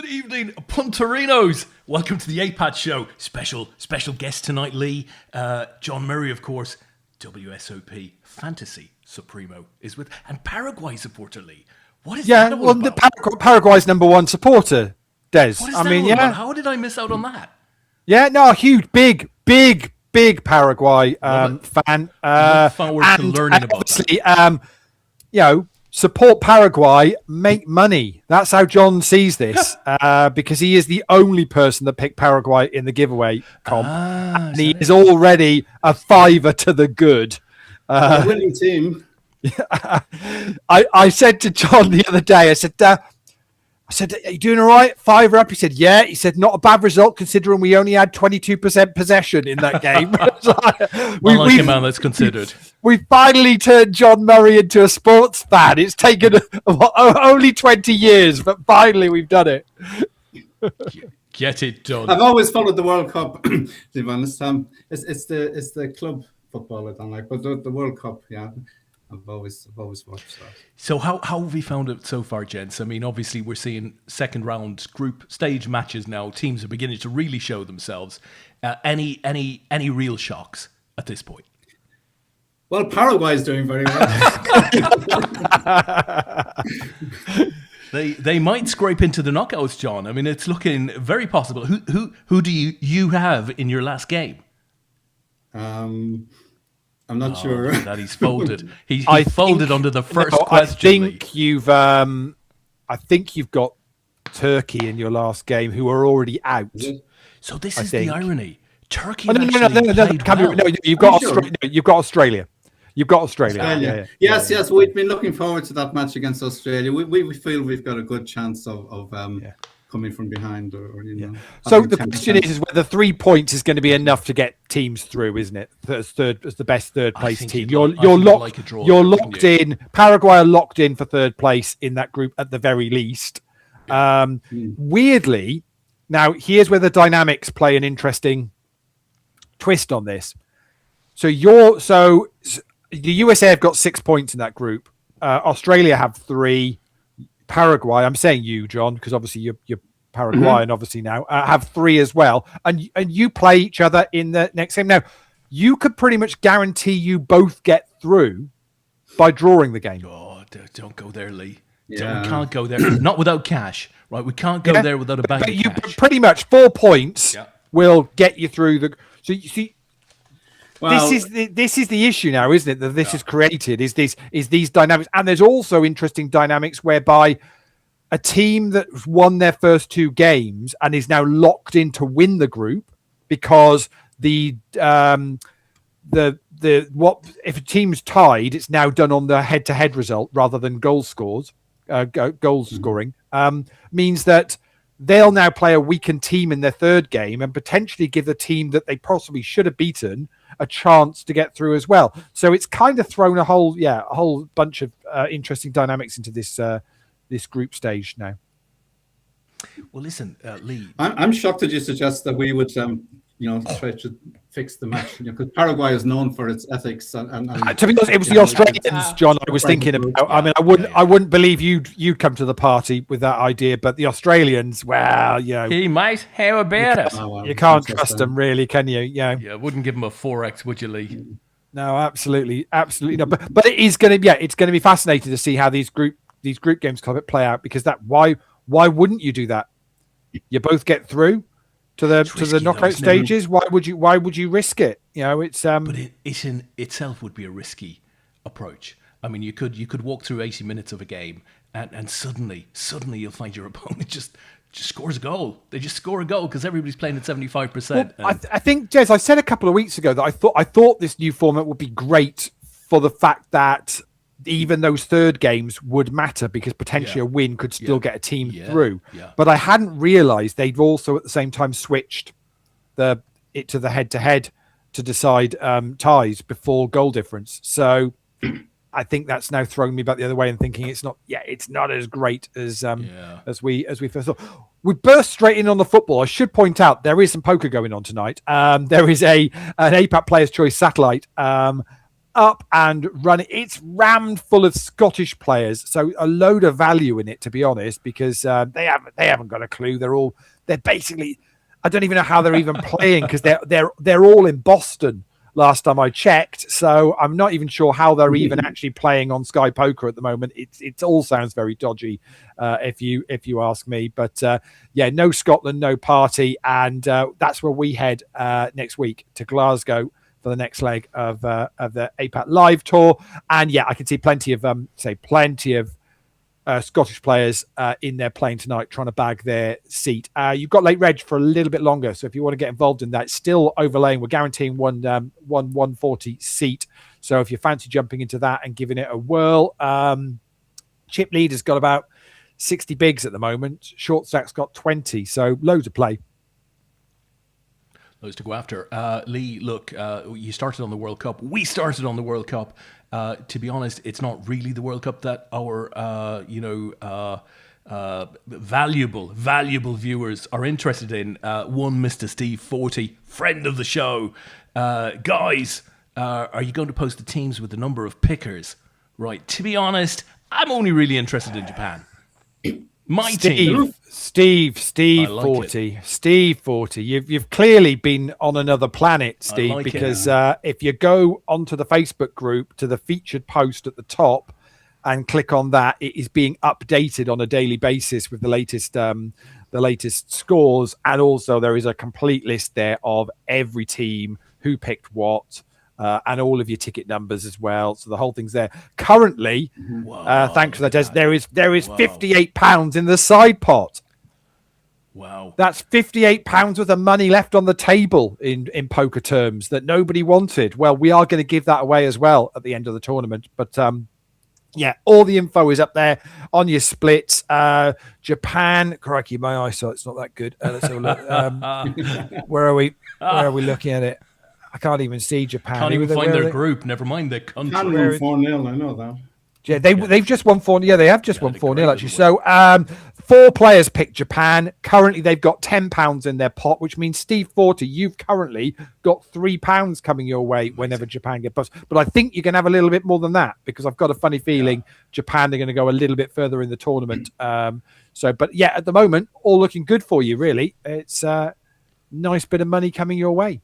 Good evening, Punterinos. Welcome to the APAT show. Special guest tonight, Leigh. John Murray, of course, WSOP Fantasy Supremo is with, and Paraguay supporter Leigh. What is that all about? Paraguay's number one supporter, Des. What is that all about? How did I miss out on that? Yeah, no, a huge, big Paraguay fan. Look forward to learning about that. Support Paraguay, make money. That's how John sees this, because he is the only person that picked Paraguay in the giveaway comp. And he is already a fiver to the good. A winning team. I said to John the other day, I said, are you doing all right? Fiver up? He said, yeah. He said, not a bad result considering we only had 22% possession in that game. A man that's considered. We finally turned John Murray into a sports fan. It's taken only 20 years, but finally we've done it. Get it done. I've always followed the World Cup, to be honest. It's the club football I don't like, but the World Cup, yeah. I've always watched that. So how have we found it so far, gents? I mean, obviously we're seeing second round group stage matches now. Teams are beginning to really show themselves. Any real shocks at this point? Well, Paraguay is doing very well. They might scrape into the knockouts, John. I mean, it's looking very possible. Who do you have in your last game? I'm not sure that he's folded. He folded under the first question. I think you've got Turkey in your last game, who are already out. So this is the irony. Turkey. No. You've got Australia. You've got Australia. Yes. We've been looking forward to that match against Australia. We feel we've got a good chance of coming from behind, So the question is whether 3 points is going to be enough to get teams through, isn't it? As the best third place team. You're locked in. Paraguay are locked in for third place in that group at the very least. Weirdly, now here's where the dynamics play an interesting twist on this. So the USA have got 6 points in that group. Australia have 3. Paraguay, I'm saying you, John, because obviously you're Paraguayan, obviously now, have 3 as well. And you play each other in the next game. Now, you could pretty much guarantee you both get through by drawing the game. Oh, don't go there, Leigh. Yeah. We can't go there. Not without cash, right? We can't go there without a bank of cash. But pretty much 4 points will get you through the... So you see... Well, this is the issue now, isn't it? That this is created is these dynamics, and there's also interesting dynamics whereby a team that's won their first 2 games and is now locked in to win the group because if a team's tied, it's now done on the head-to-head result rather than goals scoring. Means that they'll now play a weakened team in their third game and potentially give the team that they possibly should have beaten a chance to get through as well. So it's kind of thrown a whole bunch of interesting dynamics into this group stage now. Well, listen, Leigh. I'm shocked that you suggest that we would, try to fix the match, because Paraguay is known for its ethics. And to be honest, it was the Australians, John, I was thinking about. I mean, I wouldn't believe you'd come to the party with that idea, but the Australians, well, he might. How about it? You can't trust them, really, can you? Yeah, wouldn't give them a 4x, would you, Leigh? No, absolutely no. But it is going to, it's going to be fascinating to see how these group games play out, because why wouldn't you do that? You both get through to the knockout stages. Why would you risk it? It's but it in itself would be a risky approach. I mean, you could walk through 80 minutes of a game and suddenly you'll find your opponent just scores a goal. They just score a goal because everybody's playing at 75%. Well, I think, Jez, I said a couple of weeks ago that I thought this new format would be great for the fact that even those third games would matter, because potentially a win could still get a team through. Yeah. But I hadn't realised they'd also at the same time switched it to the head-to-head to decide ties before goal difference. So I think that's now thrown me back the other way and thinking it's not as great as we first thought. We burst straight in on the football. I should point out there is some poker going on tonight. There is an APAT Players' Choice satellite. up and running. It's rammed full of Scottish players, so a load of value in it, to be honest, because they haven't got a clue. They're basically, I don't even know how they're even playing, because they're all in Boston last time I checked. So I'm not even sure how they're even actually playing on Sky Poker at the moment. It all sounds very dodgy, if you ask me. But no Scotland, no party, and that's where we head next week to Glasgow for the next leg of the APAT Live Tour. And I can see plenty of Scottish players in there playing tonight, trying to bag their seat. You've got late reg for a little bit longer, so if you want to get involved in that, it's still overlaying. We're guaranteeing one 140 seat. So if you fancy jumping into that and giving it a whirl, Chip Leader's got about 60 bigs at the moment. Short Stack's got 20, so loads of play. Loads to go after. Leigh, look, you started on the World Cup. We started on the World Cup. To be honest, it's not really the World Cup that our, valuable viewers are interested in. One, Mr. Steve 40, friend of the show. Guys, are you going to post the teams with the number of pickers? Right. To be honest, I'm only really interested in Japan. My team. Steve like 40. It. Steve 40. You've clearly been on another planet, Steve, because if you go onto the Facebook group to the featured post at the top and click on that, it is being updated on a daily basis with the latest scores, and also there is a complete list there of every team, who picked what, and all of your ticket numbers as well. So the whole thing's there. Currently, thanks for that, Des, there is £58 in the side pot. Wow. That's £58 worth of money left on the table in poker terms that nobody wanted. Well, we are going to give that away as well at the end of the tournament. But all the info is up there on your splits. Japan, crikey, my eyesight's not that good. Let's have a look. Where are we looking at it? I can't even see Japan. Can't even find their group. Never mind their country. Japan won 4-0, I know that. Yeah, they've just won 4-0. Yeah, they have just won 4-0 actually. So 4 players picked Japan. Currently, they've got £10 in their pot, which means Steve 40, you've currently got £3 coming your way whenever Japan get buzzed. But I think you can have a little bit more than that, because I've got a funny feeling Japan are going to go a little bit further in the tournament. At the moment, all looking good for you, really. It's a nice bit of money coming your way.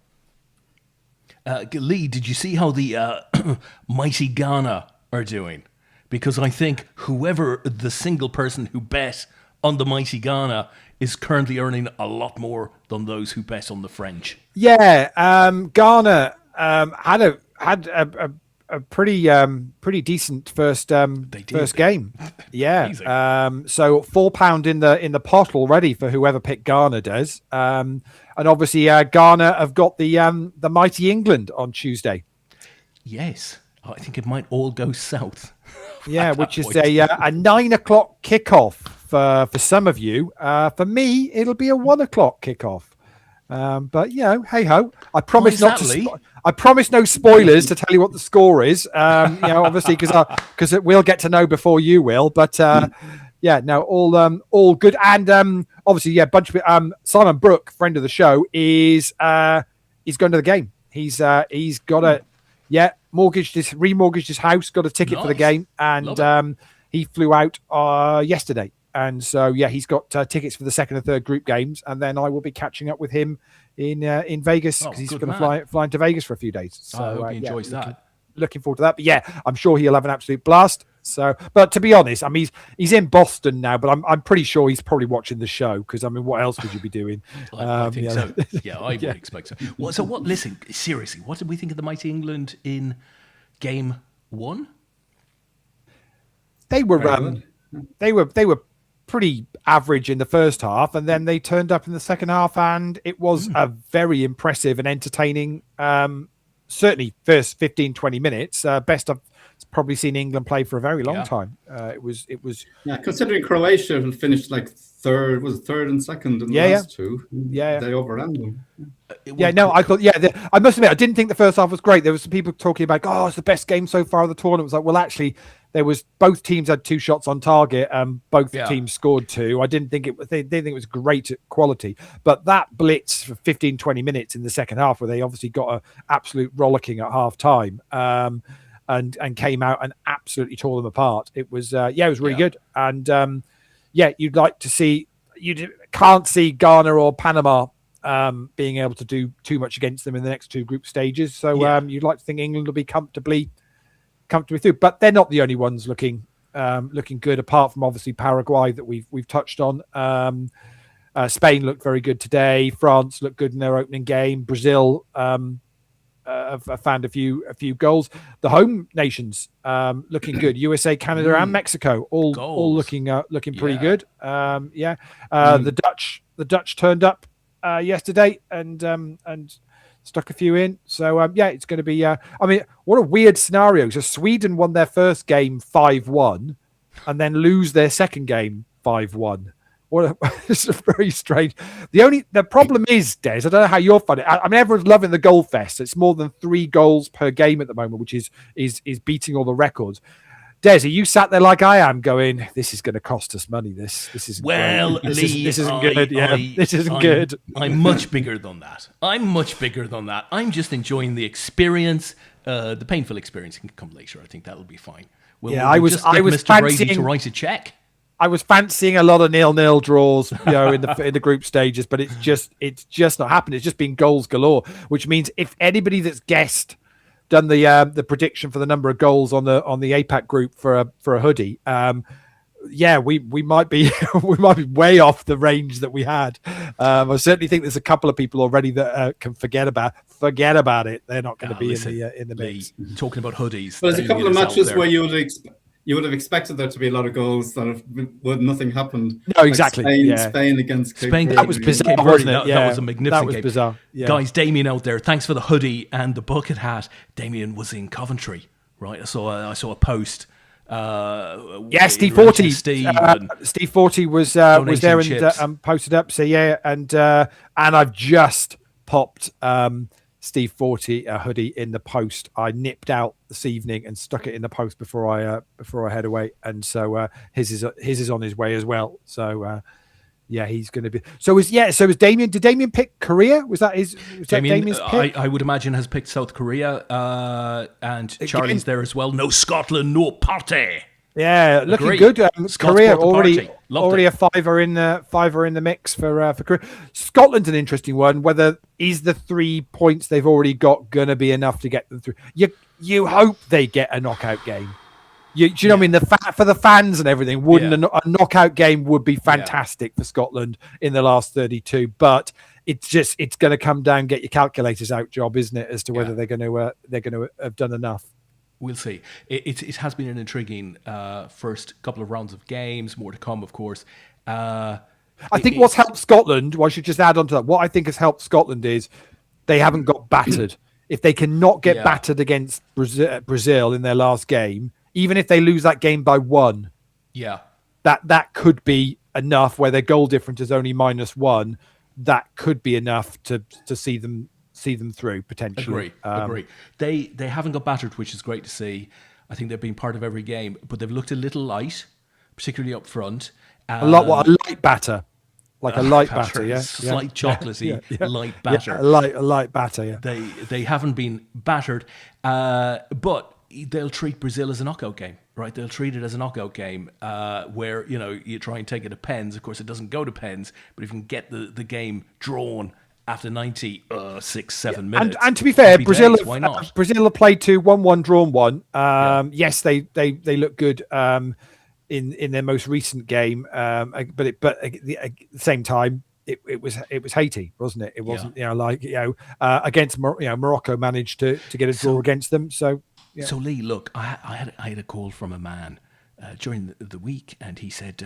Leigh, did you see how the mighty Ghana are doing? Because I think whoever the single person who bet on the mighty Ghana is currently earning a lot more than those who bet on the French. Yeah, Ghana had a pretty decent first game. Yeah, so £4 in the pot already for whoever picked Ghana does. And obviously Ghana have got the mighty England on Tuesday. Yes, I think it might all go south. Yeah, which is a 9 o'clock kickoff for some of you. For me, it'll be a 1 o'clock kickoff. But hey ho! I promise not to. I promise no spoilers to tell you what the score is. Obviously, because we'll get to know before you will. But all good. And obviously, bunch of Simon Brooke, friend of the show, is going to the game. He's got a remortgaged his house, got a ticket for the game, and he flew out yesterday. And so, he's got tickets for the second and third group games, and then I will be catching up with him in Vegas, because he's going to fly into Vegas for a few days. So I hope he enjoys that. Looking forward to that. But I'm sure he'll have an absolute blast. So, but to be honest, I mean, he's in Boston now, but I'm pretty sure he's probably watching the show, because I mean, what else would you be doing? I think so. Yeah, I would expect so. Listen, seriously, what did we think of the mighty England in game 1? They were pretty average in the first half, and then they turned up in the second half, and it was a very impressive and entertaining, certainly first 15-20 minutes, best I've probably seen England play for a very long time. It was considering Croatia finished like third and second in the last two. They overran them. I thought I must admit, I didn't think the first half was great. There was some people talking about, it's the best game so far of the tournament. It was like, well, actually, both teams had 2 shots on target, and both teams scored 2. I didn't think they didn't think it was great quality, but that blitz for 15-20 minutes in the second half, where they obviously got an absolute rollicking at half time, and came out and absolutely tore them apart. It was it was really good. And you'd like to see. You can't see Ghana or Panama being able to do too much against them in the next two group stages. So you'd like to think England will be comfortably through, but they're not the only ones looking good, apart from obviously Paraguay that we've touched on. Spain looked very good today. France looked good in their opening game. Brazil have found a few goals. The home nations looking good. USA, Canada, and Mexico all looking pretty good. The Dutch turned up yesterday and stuck a few in. So it's going to be. What a weird scenario. So Sweden won their first game 5-1, and then lose their second game 5-1. It's very strange. The problem is, Des, I don't know how you're finding it. Everyone's loving the goal fest. It's more than 3 goals per game at the moment, which is beating all the records. Des, are you sat there like I am, going, "This is going to cost us money. This isn't well, great. Lee, this isn't good. This isn't good." I'm much bigger than that. I'm just enjoying the experience. The painful experience can come later. I think that'll be fine. I was Mr. Brady to write a check. I was fancying a lot of 0-0 draws, in the group stages, but it's just not happened. It's just been goals galore, which means if anybody that's done the prediction for the number of goals on the APAT group for a hoodie, we might be way off the range that we had. I certainly think there's a couple of people already that can forget about it. They're not going to be in the mix. Lee, talking about hoodies, but there's a couple of matches where you would have expected there to be a lot of goals where nothing happened. No, exactly. Like Spain against Spain. That was bizarre, wasn't it? That was a magnificent game. That was bizarre. Yeah. Guys, Damien out there, thanks for the hoodie and the bucket hat. Damien was in Coventry, right? I saw a post. Steve Forty. Steve Forty was there and posted up. So and I've just popped Steve Forty a hoodie in the post. I nipped out this evening and stuck it in the post before I head away, and so his is on his way as well. So he's going to be. So was Damien? Did Damien pick Korea? Was that Damien's pick? I would imagine has picked South Korea, and Charlie's there as well. No Scotland, no party. Yeah, looking good. Korea already a fiver in the mix for Korea. Scotland's an interesting one. Whether is the 3 points they've already got going to be enough to get them through? You hope they get a knockout game. Do you know what I mean? For the fans and everything, a knockout game would be fantastic for Scotland in the last 32. But it's going to come down, get your calculators out job, isn't it, as to whether they're going to have done enough. We'll see. It has been an intriguing first couple of rounds of games. More to come, of course. I think what's helped Scotland, I should just add on to that, what I think has helped Scotland is they haven't got battered. If they cannot get battered against Brazil in their last game, even if they lose that game by 1, that could be enough where their goal difference is only -1. That could be enough to see them through potentially. Agree. They haven't got battered, which is great to see. I think they've been part of every game, but they've looked a little light, particularly up front. A light batter, like a light batter, slight chocolatey, light batter, a light batter. Yeah, they haven't been battered, but they'll treat Brazil as a knockout game, right? They'll treat it as a knockout game where you try and take it to pens. Of course, it doesn't go to pens, but if you can get the game drawn after 96-7 minutes. And to be fair, Brazil why not? Brazil have played 2, 1-1, drawn 1. Yes, they look good in their most recent game, but at the same time, it was Haiti, wasn't it? It wasn't against Morocco managed to get a draw against them. So Lee, look, I had a call from a man during the week, and he said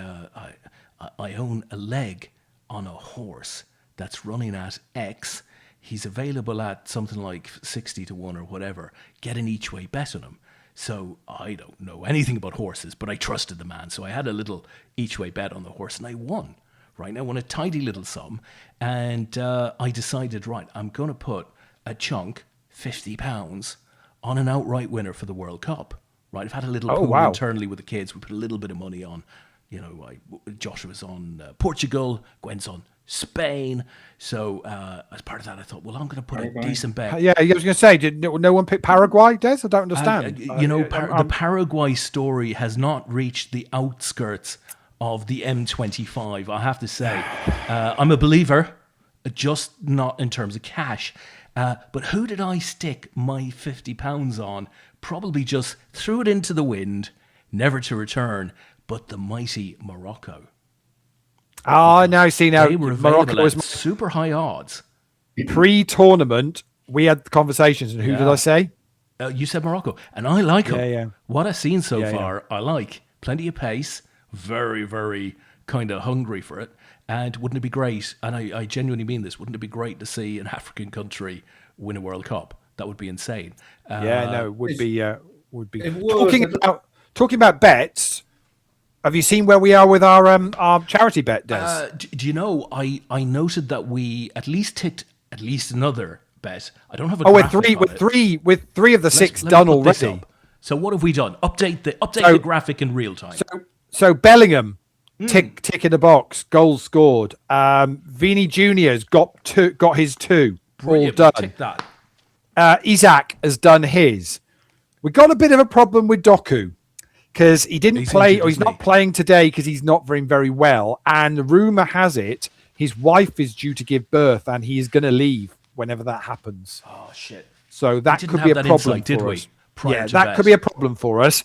I own a leg on a horse that's running at X. He's available at something like 60 to 1 or whatever. Get an each way bet on him. So I don't know anything about horses, but I trusted the man. So I had a little each way bet on the horse and I won. Right, I won a tidy little sum. And I decided, right, I'm going to put a chunk, £50, on an outright winner for the World Cup. Right, I've had a little pool internally with the kids. We put a little bit of money on Josh was on Portugal, Gwen's on Spain. So as part of that, I thought, well, I'm going to put a decent bet. Yeah, I was going to say, did no one pick Paraguay, Des? I don't understand. The Paraguay story has not reached the outskirts of the M25, I have to say. I'm a believer, just not in terms of cash. But who did I stick my £50 on? Probably just threw it into the wind, never to return, but the mighty Morocco. Now They were Morocco was super high odds. Pre-tournament. We had conversations, and who did I say? You said Morocco, and I like them. Yeah. What I've seen so far, I like. Plenty of pace, very, very kind of hungry for it. And wouldn't it be great, and I genuinely mean this, wouldn't it be great to see an African country win a World Cup? That would be insane. It would be. It would. Talking about bets, have you seen where we are with our charity bet, Des? Do you know, I noted that we at least ticked at least another bet. I don't have a with three of the six done already. So what have we done? Update the graphic in real time. So Bellingham, tick in the box, goals scored. Vini Junior's got his two. Brilliant. All done. Tick that. Isaac has done his. We got a bit of a problem with Doku because he didn't play, or he's not playing today because he's not very well. And rumor has it his wife is due to give birth, and he is going to leave whenever that happens. Oh shit! So that could be a problem for us. That could be a problem for us.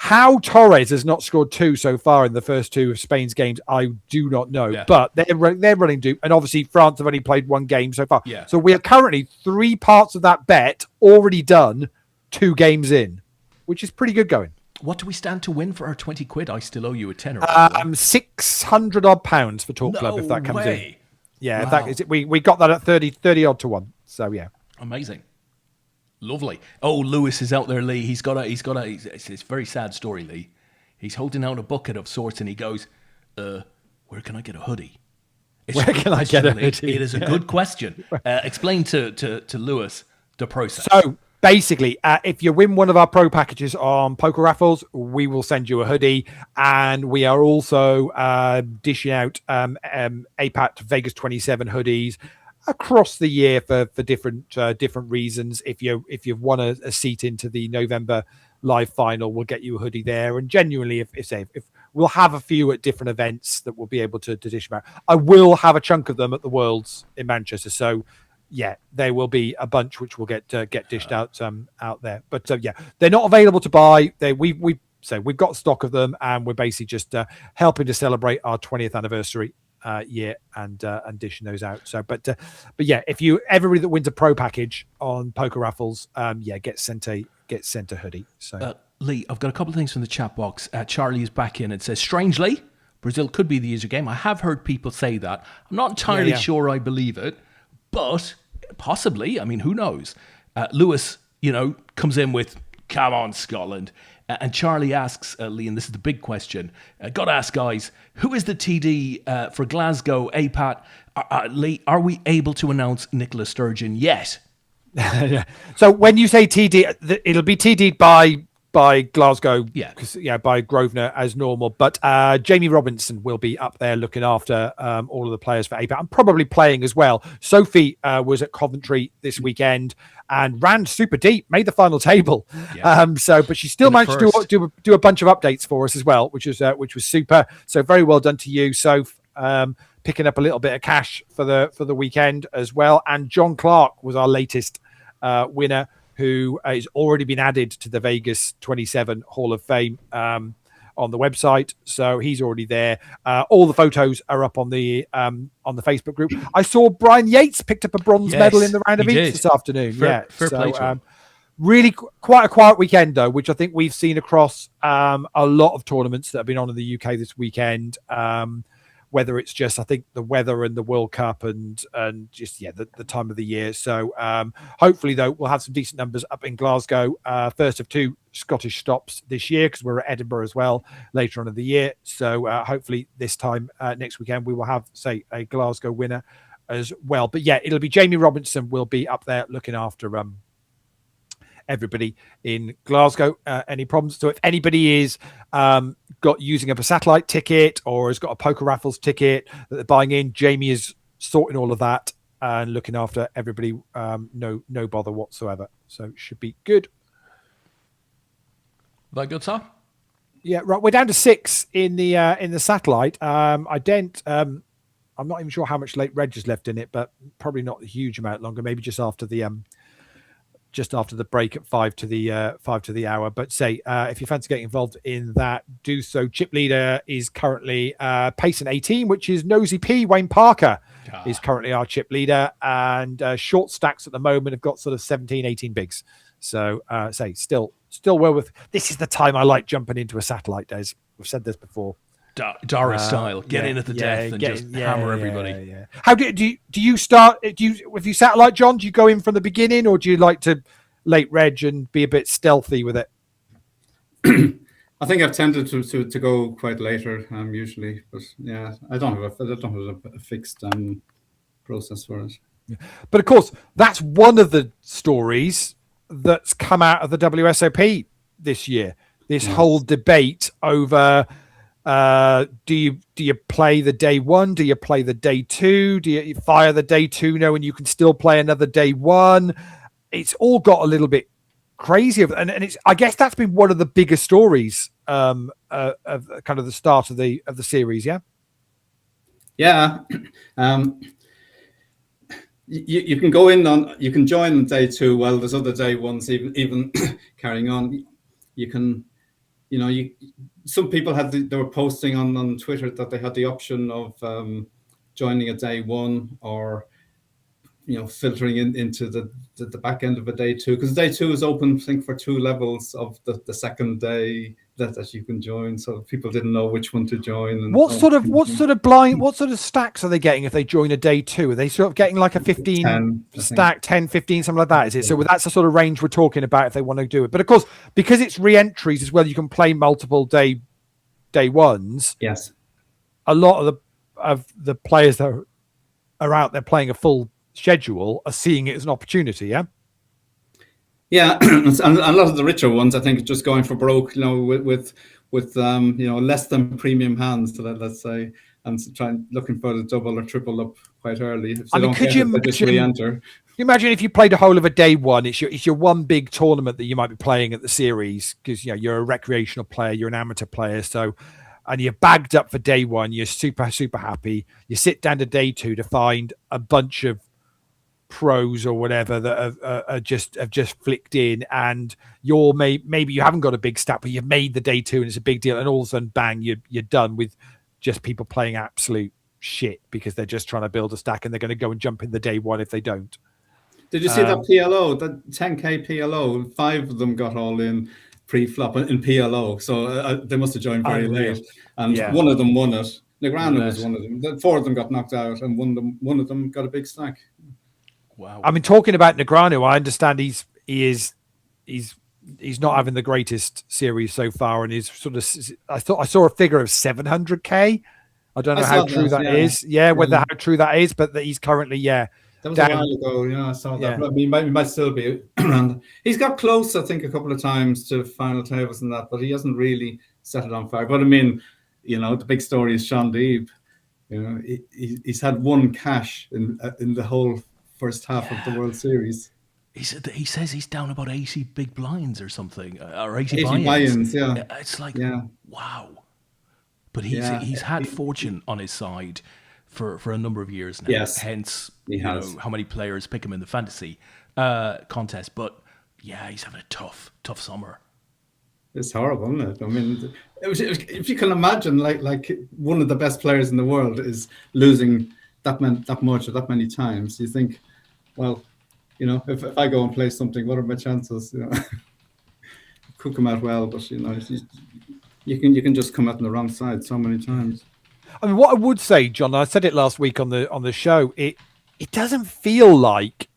How Torres has not scored two so far in the first two of Spain's games, I do not know. But they're running due. And obviously, France have only played one game so far. So we are currently 3 parts of that bet already done, 2 games in, which is pretty good going. What do we stand to win for our 20 quid? I still owe you a tenner. 600 odd pounds for Talk Club if that comes in. Yeah, wow. We got that at 30 odd to 1. So yeah. Amazing. Lovely. Oh, Lewis is out there, Leigh. He's got a. It's a very sad story, Leigh. He's holding out a bucket of sorts, and he goes, "Where can I get a hoodie?" Where can I get a hoodie? It is a good question. Explain to Lewis the process. So basically, if you win one of our pro packages on poker raffles, we will send you a hoodie, and we are also dishing out APAT Vegas 27 hoodies across the year for different reasons. If you've won a seat into the November live final, we'll get you a hoodie there. And genuinely, if we'll have a few at different events that we'll be able to dish them out. I will have a chunk of them at the Worlds in Manchester. So yeah, there will be a bunch which will get dished out there. But they're not available to buy. We've got stock of them, and we're basically just helping to celebrate our 20th anniversary year and dishing those out. So but if everybody that wins a pro package on poker raffles gets sent a hoodie. So Leigh, I've got a couple of things from the chat box. Charlie is back in and says, strangely, Brazil could be the easier game. I have heard people say that. I'm not entirely sure I believe it, but possibly. I mean, who knows? Lewis, comes in with, come on, Scotland. And Charlie asks, Leigh, and this is the big question. Got to ask, guys, who is the TD for Glasgow APAT? Leigh, are we able to announce Nicola Sturgeon yet? So when you say TD, it'll be TD'd by Glasgow, by Grosvenor as normal. But Jamie Robinson will be up there looking after all of the players for APAT and probably playing as well. Sophie was at Coventry this weekend and ran super deep, made the final table. But she still managed to do a bunch of updates for us as well, which was super. So very well done to you, Soph. Picking up a little bit of cash for the weekend as well. And John Clark was our latest winner, who has already been added to the Vegas 27 Hall of Fame on the website. So he's already there. All the photos are up on the Facebook group. I saw Brian Yates picked up a bronze medal in the round of each this afternoon. Fair play to him. Really quite a quiet weekend, though, which I think we've seen across a lot of tournaments that have been on in the UK this weekend. Whether it's just, I think, the weather and the World Cup and just, the time of the year. So hopefully, though, we'll have some decent numbers up in Glasgow. First of 2 Scottish stops this year, because we're at Edinburgh as well later on in the year. So hopefully this time next weekend, we will have, say, a Glasgow winner as well. But yeah, it'll be Jamie Robinson will be up there looking after everybody in Glasgow any problems. So if anybody is got using up a satellite ticket or has got a poker raffles ticket that they're buying in, Jamie is sorting all of that and looking after everybody. No bother whatsoever. So it should be good. That good, Tom? Yeah, right. We're down to 6 in the satellite. I'm not even sure how much late reg is left in it, but probably not a huge amount longer. Maybe just after the break at 5 to the hour. But if you fancy getting involved in that, do so. Chip leader is currently Payson 18, which is Nosy P. Wayne Parker is currently our chip leader, and short stacks at the moment have got sort of 17, 18 bigs. So still well with. This is the time I like jumping into a satellite, Des. We've said this before. Dara style, get in at the death and just hammer everybody. Yeah. How do you start? If you satellite, John, do you go in from the beginning, or do you like to late reg and be a bit stealthy with it? I think I've tended to go quite later usually, but yeah, I don't have a fixed process for it. Yeah. But of course, that's one of the stories that's come out of the WSOP this year. This whole debate over. Do you play the day 1? Do you play the day 2? Do you fire the day 2 knowing you can still play another day 1? It's all got a little bit crazy, and it's. I guess that's been one of the bigger stories of kind of the start of the series. Yeah. Yeah. You can go in on. You can join on day 2. Well, there's other day 1s even carrying on. You can. Some people they were posting on Twitter that they had the option of joining a day 1 or filtering into the back end of a day 2, because day 2 is open, I think, for 2 levels of the second day that you can join. So people didn't know which one to join. And what sort of stacks are they getting if they join a day 2? Are they sort of getting like a 15 stack, 10, 15, something like that? Is it? So that's the sort of range we're talking about if they want to do it. But of course, because it's re-entries as well, you can play multiple day 1s. Yes. A lot of the players that are out there playing a full schedule are seeing it as an opportunity. Yeah, and a lot of the richer ones, I think, just going for broke, with less than premium hands, let's say, and looking for the double or triple up quite early. Could you imagine if you played a whole of a day 1? It's your one big tournament that you might be playing at the series, because you're a recreational player, you're an amateur player, and you're bagged up for day 1, you're super happy. You sit down to day 2 to find a bunch of pros or whatever that have just flicked in, and you're maybe you haven't got a big stat, but you've made the day 2 and it's a big deal, and all of a sudden bang, you're done with just people playing absolute shit because they're just trying to build a stack, and they're going to go and jump in the day 1 if they don't. Did you see that PLO, that 10k PLO? 5 of them got all in pre-flop in PLO, so they must have joined very late, and one of them won it. Negreanu was one of them. 4 of them got knocked out, and one of them got a big stack. Wow. I mean, talking about Negreanu, I understand he's not having the greatest series so far, and he's sort of. I saw a figure of 700k. I don't know how true that is. Yeah, how true that is, but that he's currently That was a while ago. Yeah, I saw that. Yeah. I mean, he might still be around. He's got close, I think, a couple of times to final tables and that, but he hasn't really set it on fire. But I mean, the big story is Sean Deeb. He's had 1 cash in the whole first half of the World Series. He says he's down about 80 big blinds or something, or 80 buy-ins. Yeah, it's like wow. But he's had fortune on his side for a number of years now. Yes, hence how many players pick him in the fantasy contest. But he's having a tough summer. It's horrible, isn't it? I mean, if you can imagine, like one of the best players in the world is losing that much or that many times, you think, well, if I go and play something, what are my chances? It could come out well, but you can just come out on the wrong side so many times. I mean, what I would say, John, I said it last week on the show, it doesn't feel like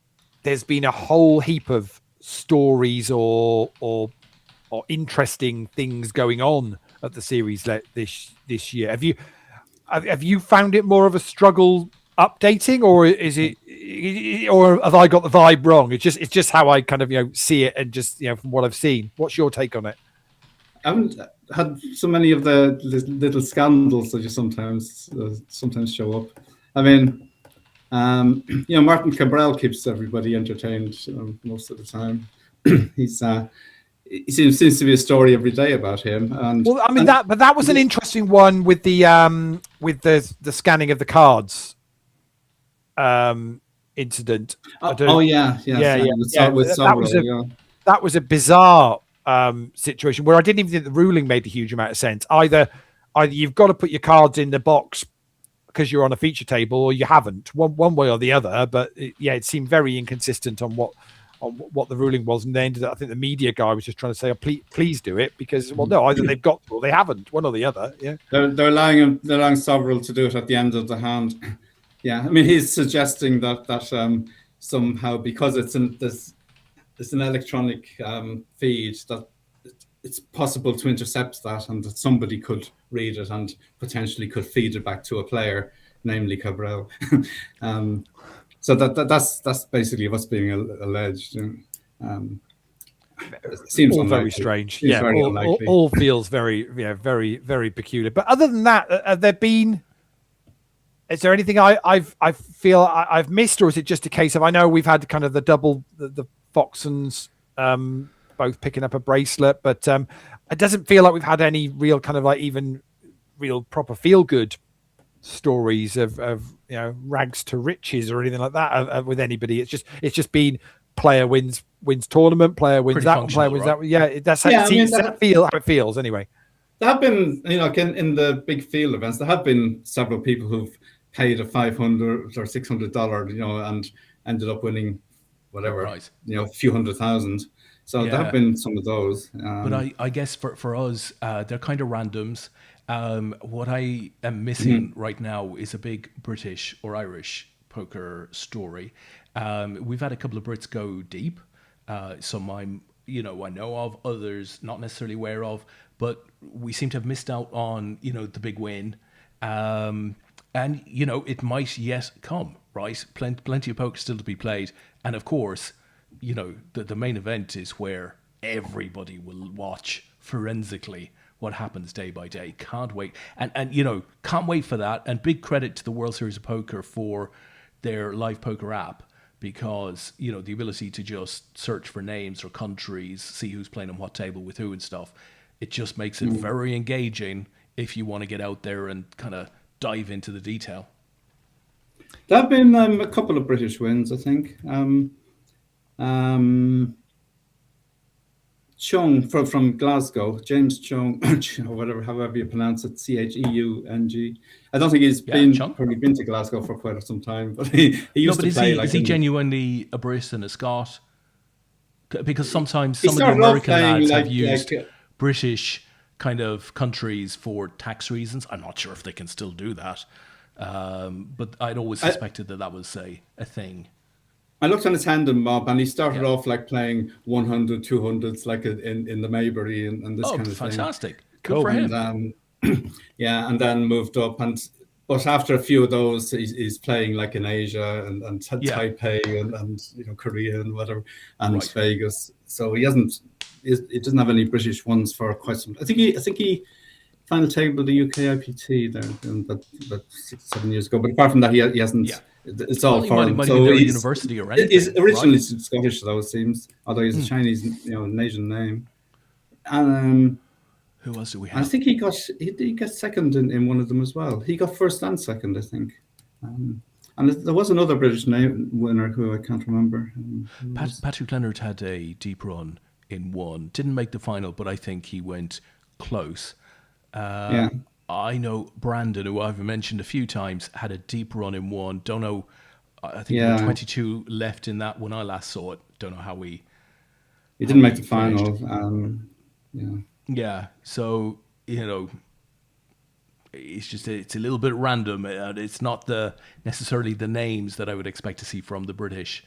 there's been a whole heap of stories or interesting things going on at the series this year. Have you found it more of a struggle updating, or is or have I got the vibe wrong? It's just how I kind of see it, and just from what I've seen. What's your take on it? I haven't had so many of the little scandals that you sometimes show up. I mean, Martin Cabral keeps everybody entertained most of the time. He seems to be a story every day about him. And well, I mean that was an interesting one with the scanning of the cards incident. That was a bizarre situation where I didn't even think the ruling made a huge amount of sense. Either you've got to put your cards in the box because you're on a feature table, or you haven't. One way or the other. But it seemed very inconsistent on what the ruling was, and they ended up, I think the media guy was just trying to say, please do it, because no, either they've got to or they haven't, one or the other. Yeah, they're allowing Sovereign to do it at the end of the hand. Yeah, I mean, he's suggesting that somehow, because it's an electronic feed, that it's possible to intercept that, and that somebody could read it and potentially could feed it back to a player, namely Cabral. So that's basically what's being alleged. It seems all very strange. All feels very, very, very peculiar. But other than that, is there anything I feel I've missed, or is it just a case of, I know we've had kind of the Foxons both picking up a bracelet, but it doesn't feel like we've had any real kind of even real proper feel good stories of rags to riches or anything like that with anybody. It's just been player wins tournament, player wins that one, player wins that one. Yeah, that's how it feels anyway. There have been, in the big field events, there have been several people who've paid a $500 or $600, and ended up winning whatever, a few $100,000. So there have been some of those. But I guess for us, they're kind of randoms. What I am missing right now is a big British or Irish poker story. We've had a couple of Brits go deep. Some I know of, others not necessarily aware of, but we seem to have missed out on, the big win. And, it might yet come, right? Plenty of poker still to be played. And of course, the main event is where everybody will watch forensically what happens day by day. Can't wait. And can't wait for that. And big credit to the World Series of Poker for their live poker app, because, the ability to just search for names or countries, see who's playing on what table with who and stuff, it just makes it very engaging if you want to get out there and kind of dive into the detail. There have been a couple of British wins, I think. Chung from Glasgow, James Chung, or however you pronounce it, Cheung. I don't think he's probably been to Glasgow for quite some time, but he used to play. Is he genuinely a Brit and a Scot? Because sometimes some of the American lads have used British kind of countries for tax reasons. I'm not sure if they can still do that, but I'd always suspected that was a thing. I looked on his hand and mob, and he started off playing 100, 200s, in the Maybury and this kind of thing. Fantastic! Good for him. And then moved up, but after a few of those, he's playing in Asia and Taipei and Korea and whatever, and Vegas. So he doesn't have any British ones for quite some. I think he final table the UK IPT there about 6-7 years ago. But apart from that, he hasn't. Yeah. It's all foreign. So he's university or anything. He's originally Scottish, though, it seems. Although he's a Chinese, an Asian name. And who else do we have? I think he got second in one of them as well. He got first and second, I think. And there was another British winner who I can't remember. Patrick Leonard had a deep run in one. Didn't make the final, but I think he went close. I know Brandon, who I've mentioned a few times, had a deep run in one. Don't know. I think there were 22 left in that when I last saw it. Don't know how he didn't make the final. Yeah. So it's a little bit random. It's not necessarily the names that I would expect to see from the British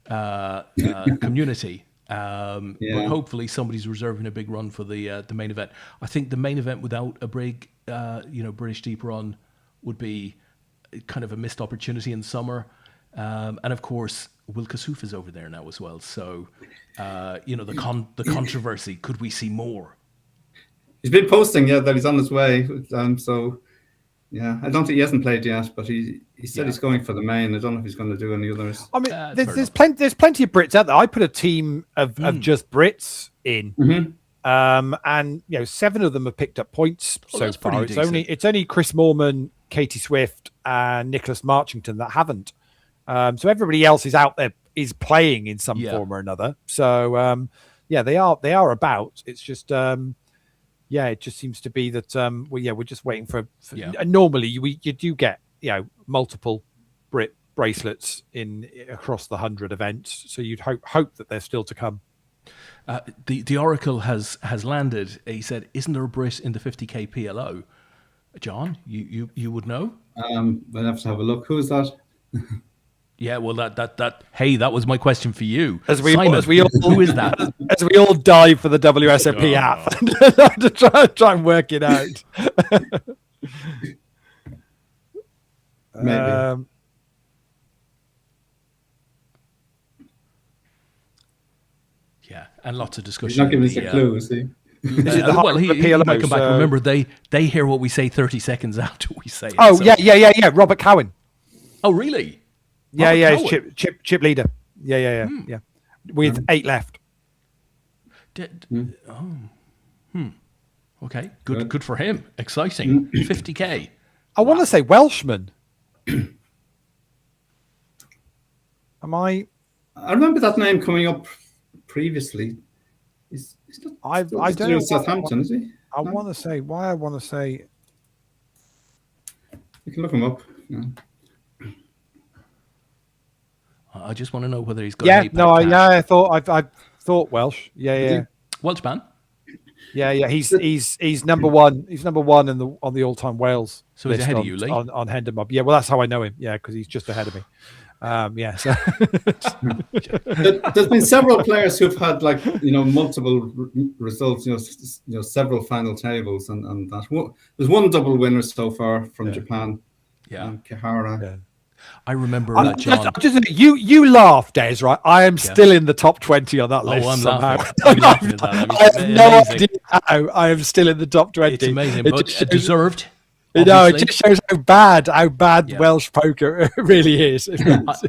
community. But hopefully somebody's reserving a big run for the main event. I think the main event without a big British deep run would be kind of a missed opportunity in summer. And of course, Will Kasuf is over there now as well. So, the controversy, could we see more? He's been posting, that he's on his way. So, yeah, I don't think he hasn't played yet, but he said he's going for the main. I don't know if he's going to do any others. I mean, there's plenty of Brits out there. I put a team of just Brits in, and 7 of them have picked up points so far. It's only Chris Moorman, Katie Swift, and Nicholas Marchington that haven't. So everybody else is out there, is playing in some form or another. So they are about. It's just it just seems to be that we're just waiting for and normally you do get multiple Brit bracelets in across the 100 events, so you'd hope that they're still to come. The Oracle has landed. He said, "Isn't there a Brit in the 50k PLO?" John, you would know. I'll have to have a look. Who is that? Yeah, well, that was my question for you. Simon, who is that? As we all dive for the WSOP app to try and work it out. Maybe. And lots of discussion. He's not giving us a clue, is he? He might come back. Remember, they hear what we say 30 seconds after we say it. Oh, yeah. Robert Cowan. Oh, really? Yeah, he's chip leader. Yeah. With 8 left. Okay, good for him. Exciting. 50k. I want to say Welshman. Am I? I remember that name coming up previously. He's not, I don't know. Southampton, is he? I want to say. Why I want to say. You can look him up. Yeah. I just want to know whether he's got. I thought Welsh. Yeah. Welshman. Yeah. He's number one. He's number one on the all-time Wales. So he's ahead of you, Leigh. On Hendon. Yeah, well, that's how I know him. Yeah, because he's just ahead of me. So there's been several players who've had multiple results. Several final tables and that. There's one double winner so far from Japan. Kihara. Yeah. I remember that, John. You laugh, Des, right? I am still in the top 20 on that list. I'm somehow. laughing at that. I have no idea how I am still in the top 20. It's amazing, but deserved. It just shows how bad Welsh poker really is.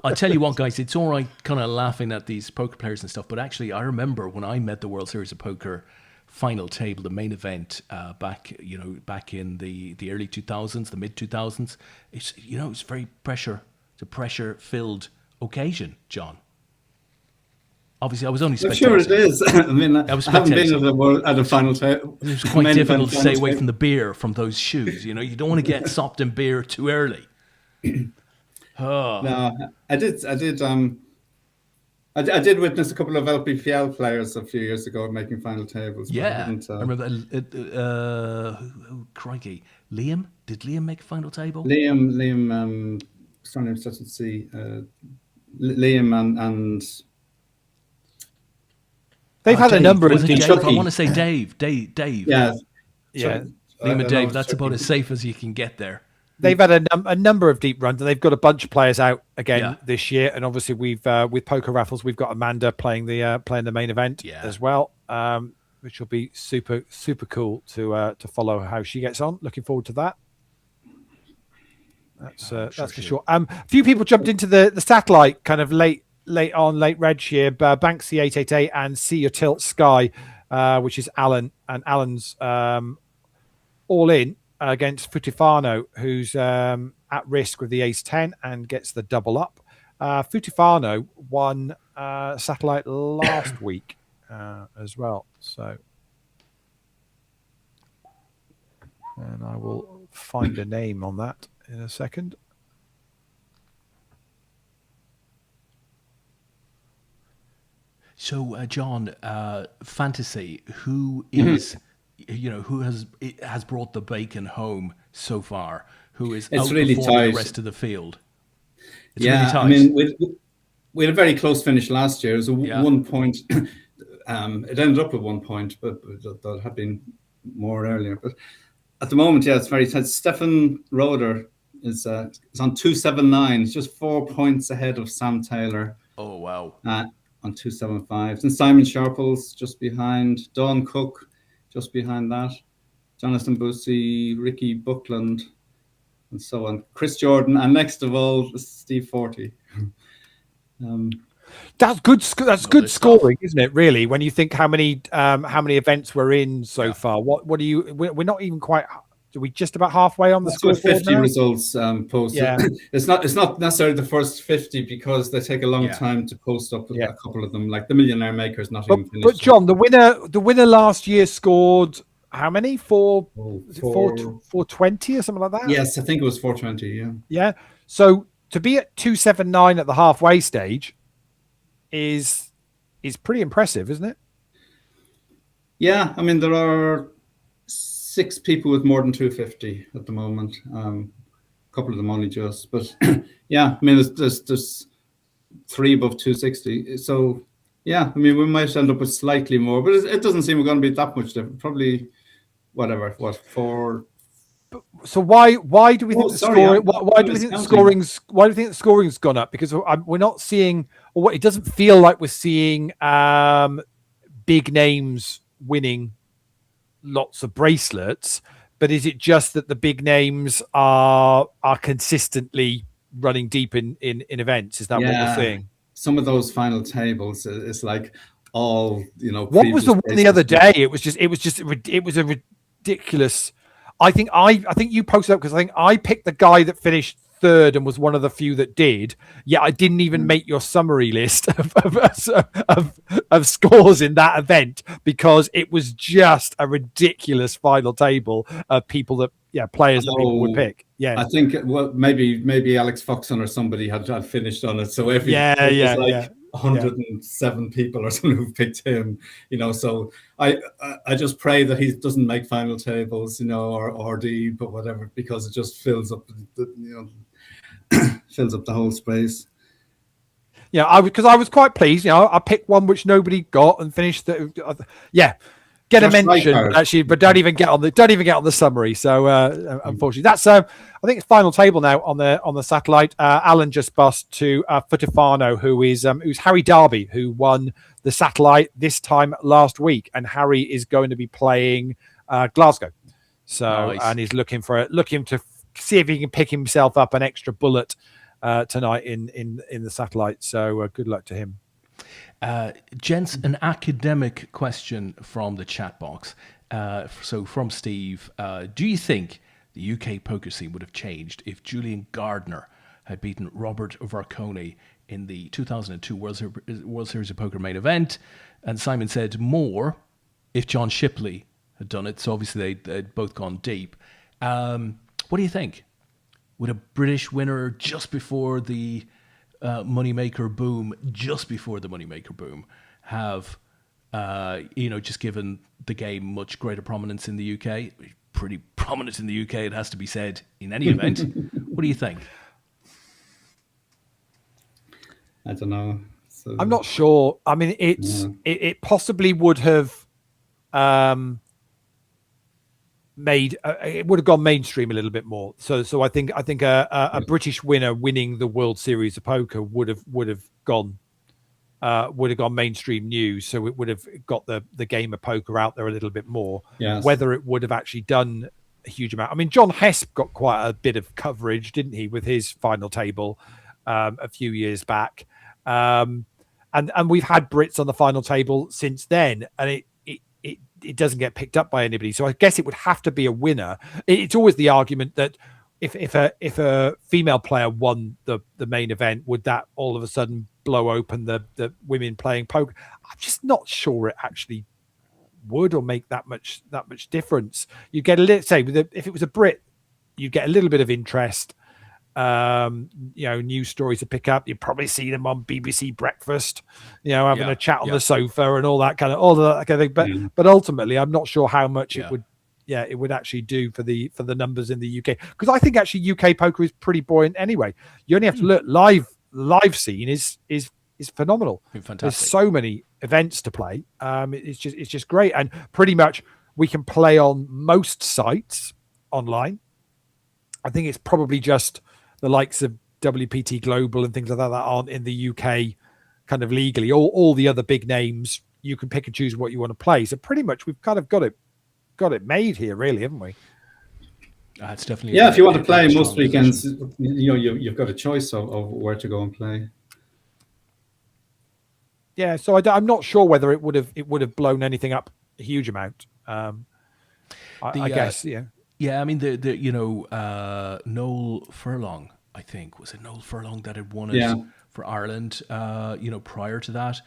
I tell you what, guys, it's all right kind of laughing at these poker players and stuff, but actually I remember when I met the World Series of Poker final table, the main event back in the early 2000s, the mid 2000s. It's very pressure-filled occasion, John. Obviously, I was only spectating. I'm sure it is. I mean, I haven't been at a final table. It was quite difficult to stay away from the beer from those shoes. You don't want to get sopped in beer too early. No, I did witness a couple of LPPL players a few years ago making final tables. Yeah, I remember crikey. Liam? Did Liam make a final table? Liam, surname starts with C. Liam and they've had Dave. a number of I want to say Dave. Yeah. Liam and Dave, that's about as safe as you can get there. They've had a number of deep runs, and they've got a bunch of players out again this year. And obviously, we've with Poker Raffles, we've got Amanda playing the main event as well, which will be super cool to follow how she gets on. Looking forward to that. That's for sure. A few people jumped into the satellite kind of late reg here. Banksy 888 and See Your Tilt Sky, which is Alan, and Alan's all in against Futifano, who's at risk with the ace 10 and gets the double up. Futifano won satellite last week as well. So, and I will find a name on that in a second. So, John, Fantasy, who is... who has brought the bacon home so far? Who is outperforming the rest of the field? It's really tight. I mean, we had a very close finish last year. It was 1 point. It ended up at 1 point, but there had been more earlier. But at the moment, it's very tight. Stefan Roeder is it's on 279. It's just 4 points ahead of Sam Taylor. Oh wow! On 275. And Simon Sharples just behind. Dawn Cook just behind that. Jonathan Bussey, Ricky Buckland, and so on. Chris Jordan, and next of all, Steve Forty. That's good. That's good scoring, isn't it? Really, when you think how many events we're in so far. What do you? We're not even quite. Are we just about halfway on the scoreboard 50 now? results posted. Yeah. It's not necessarily the first 50 because they take a long time to post up a couple of them. Like the Millionaire Maker's not even finished. But John, the winner last year scored how many? 420 or something like that? Yes, I think it was 420. Yeah. Yeah. So to be at 279 at the halfway stage is pretty impressive, isn't it? Yeah, I mean there are 6 people with more than 250 at the moment. A couple of them only just, but yeah, I mean there's 3 above 260. So yeah, I mean we might end up with slightly more, but it doesn't seem we're going to be that much different. Probably 4. So why do we think the scoring? Why do we think the scoring's gone up? Because we're not seeing, or it doesn't feel like we're seeing big names winning lots of bracelets. But is it just that the big names are consistently running deep in events? Is that what we're seeing? Some of those final tables, it's like all What was the one the other day? It was a ridiculous. I think you posted up because I think I picked the guy that finished third and was one of the few that did. Yeah, I didn't even make your summary list of scores in that event because it was just a ridiculous final table of people that players that people would pick. Yeah, I think maybe Alex Foxon or somebody had finished on it. So it was like 107 people or something who picked him, so I just pray that he doesn't make final tables, or D, but whatever, because it just fills up fills up the whole space. Yeah, because I was quite pleased. I picked one which nobody got and finished. Get a mention actually, but don't even get on the summary. So unfortunately, that's I think it's final table now on the satellite. Alan just bussed to Futafano, who's Harry Darby, who won the satellite this time last week, and Harry is going to be playing Glasgow. So nice. And he's looking to see if he can pick himself up an extra bullet tonight in the satellite. So good luck to him. Gents, an academic question from the chat box. So from Steve, do you think the UK poker scene would have changed if Julian Gardner had beaten Robert Varcone in the 2002 World Series of Poker main event? And Simon said more if John Shipley had done it. So obviously they'd both gone deep. What do you think? Would a British winner just before the moneymaker boom, have just given the game much greater prominence in the UK? Pretty prominent in the UK, it has to be said, in any event. What do you think? I don't know. I'm not sure. I mean, it possibly would have it would have gone mainstream a little bit more. So I think a British winner winning the World Series of Poker would have gone mainstream news. So it would have got the game of poker out there a little bit more. Yes. Whether it would have actually done a huge amount. I mean, John Hesp got quite a bit of coverage, didn't he, with his final table a few years back. And we've had Brits on the final table since then, and it doesn't get picked up by anybody. So I guess it would have to be a winner. It's always the argument that if a female player won the main event, would that all of a sudden blow open the women playing poker? I'm just not sure it actually would or make that much difference. You get if it was a Brit, you get a little bit of interest. News stories to pick up. You probably see them on BBC Breakfast, having a chat on the sofa and all that kind of thing. But ultimately, I'm not sure how much it would actually do for the numbers in the UK, because I think actually UK poker is pretty buoyant anyway. You only have to look live scene is phenomenal. Fantastic. There's so many events to play. It's just great, and pretty much we can play on most sites online. I think it's probably just the likes of WPT Global and things like that aren't in the UK kind of legally. All the other big names, you can pick and choose what you want to play. So pretty much we've kind of got it made here, really, haven't we? It's definitely if you want to play most weekends, you've got a choice of where to go and play. Yeah, so I'm not sure whether it would have blown anything up a huge amount. I guess, yeah. Yeah, I mean Noel Furlong, I think was it Noel Furlong that had won it for Ireland. Prior to that,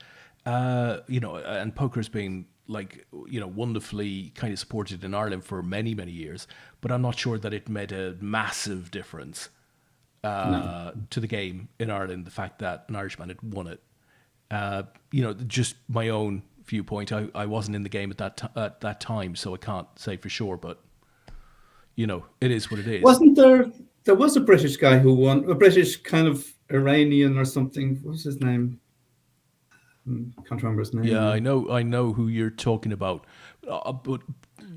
and poker's been wonderfully kind of supported in Ireland for many, many years, but I'm not sure that it made a massive difference to the game in Ireland, the fact that an Irishman had won it. Just my own viewpoint, I wasn't in the game at that time, so I can't say for sure, but it is what it is. Wasn't there was a British guy who won, a British kind of Iranian or something. What was his name? Can't remember his name. Yeah, I know who you're talking about, but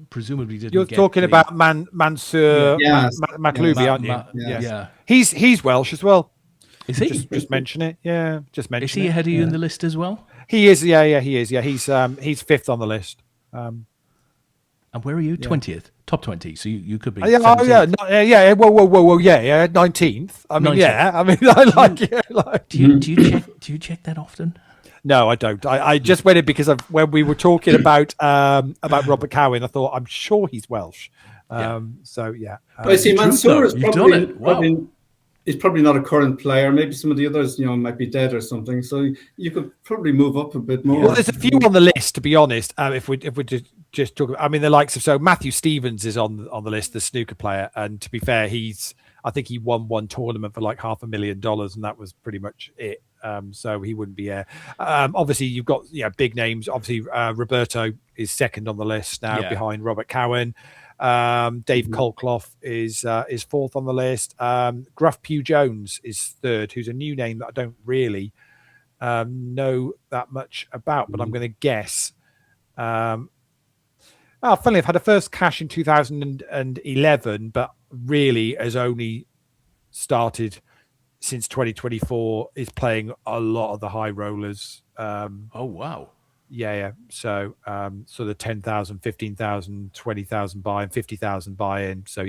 presumably didn't. You're talking about Mansur Makhloubi, aren't you? Yeah. He's Welsh as well. Is he? Just mention it. Yeah, just mention it. Is he ahead of you in the list as well? He is. Yeah, he is. Yeah, he's fifth on the list. And where are you? 20th, top 20. So you could be. Yeah. Whoa. Yeah. 19th. I mean, 19th. Yeah. I mean, I like it. Do you check that often? No, I don't. I just went in because when we were talking about Robert Cowan, I thought I'm sure he's Welsh. So yeah. But I see Mansour is he's probably not a current player. Maybe some of the others, might be dead or something. So you could probably move up a bit more. Well, there's a few on the list, to be honest. If we just talk about, I mean, the likes of Matthew Stevens is on the list, the snooker player, and to be fair, I think he won one tournament for like $500,000, and that was pretty much it. So he wouldn't be here. Obviously, you've got big names. Obviously, Roberto is second on the list now, behind Robert Cowan. Dave Colclough is fourth on the list. Gruff Pugh Jones is third, who's a new name that I don't really know that much about, but I'm going to guess. Funnily, I've had a first cash in 2011, but really has only started since 2024. Is playing a lot of the high rollers. Oh wow. Yeah. So the 10,000, 15,000, 20,000 buy-in, 50,000 buy-in. So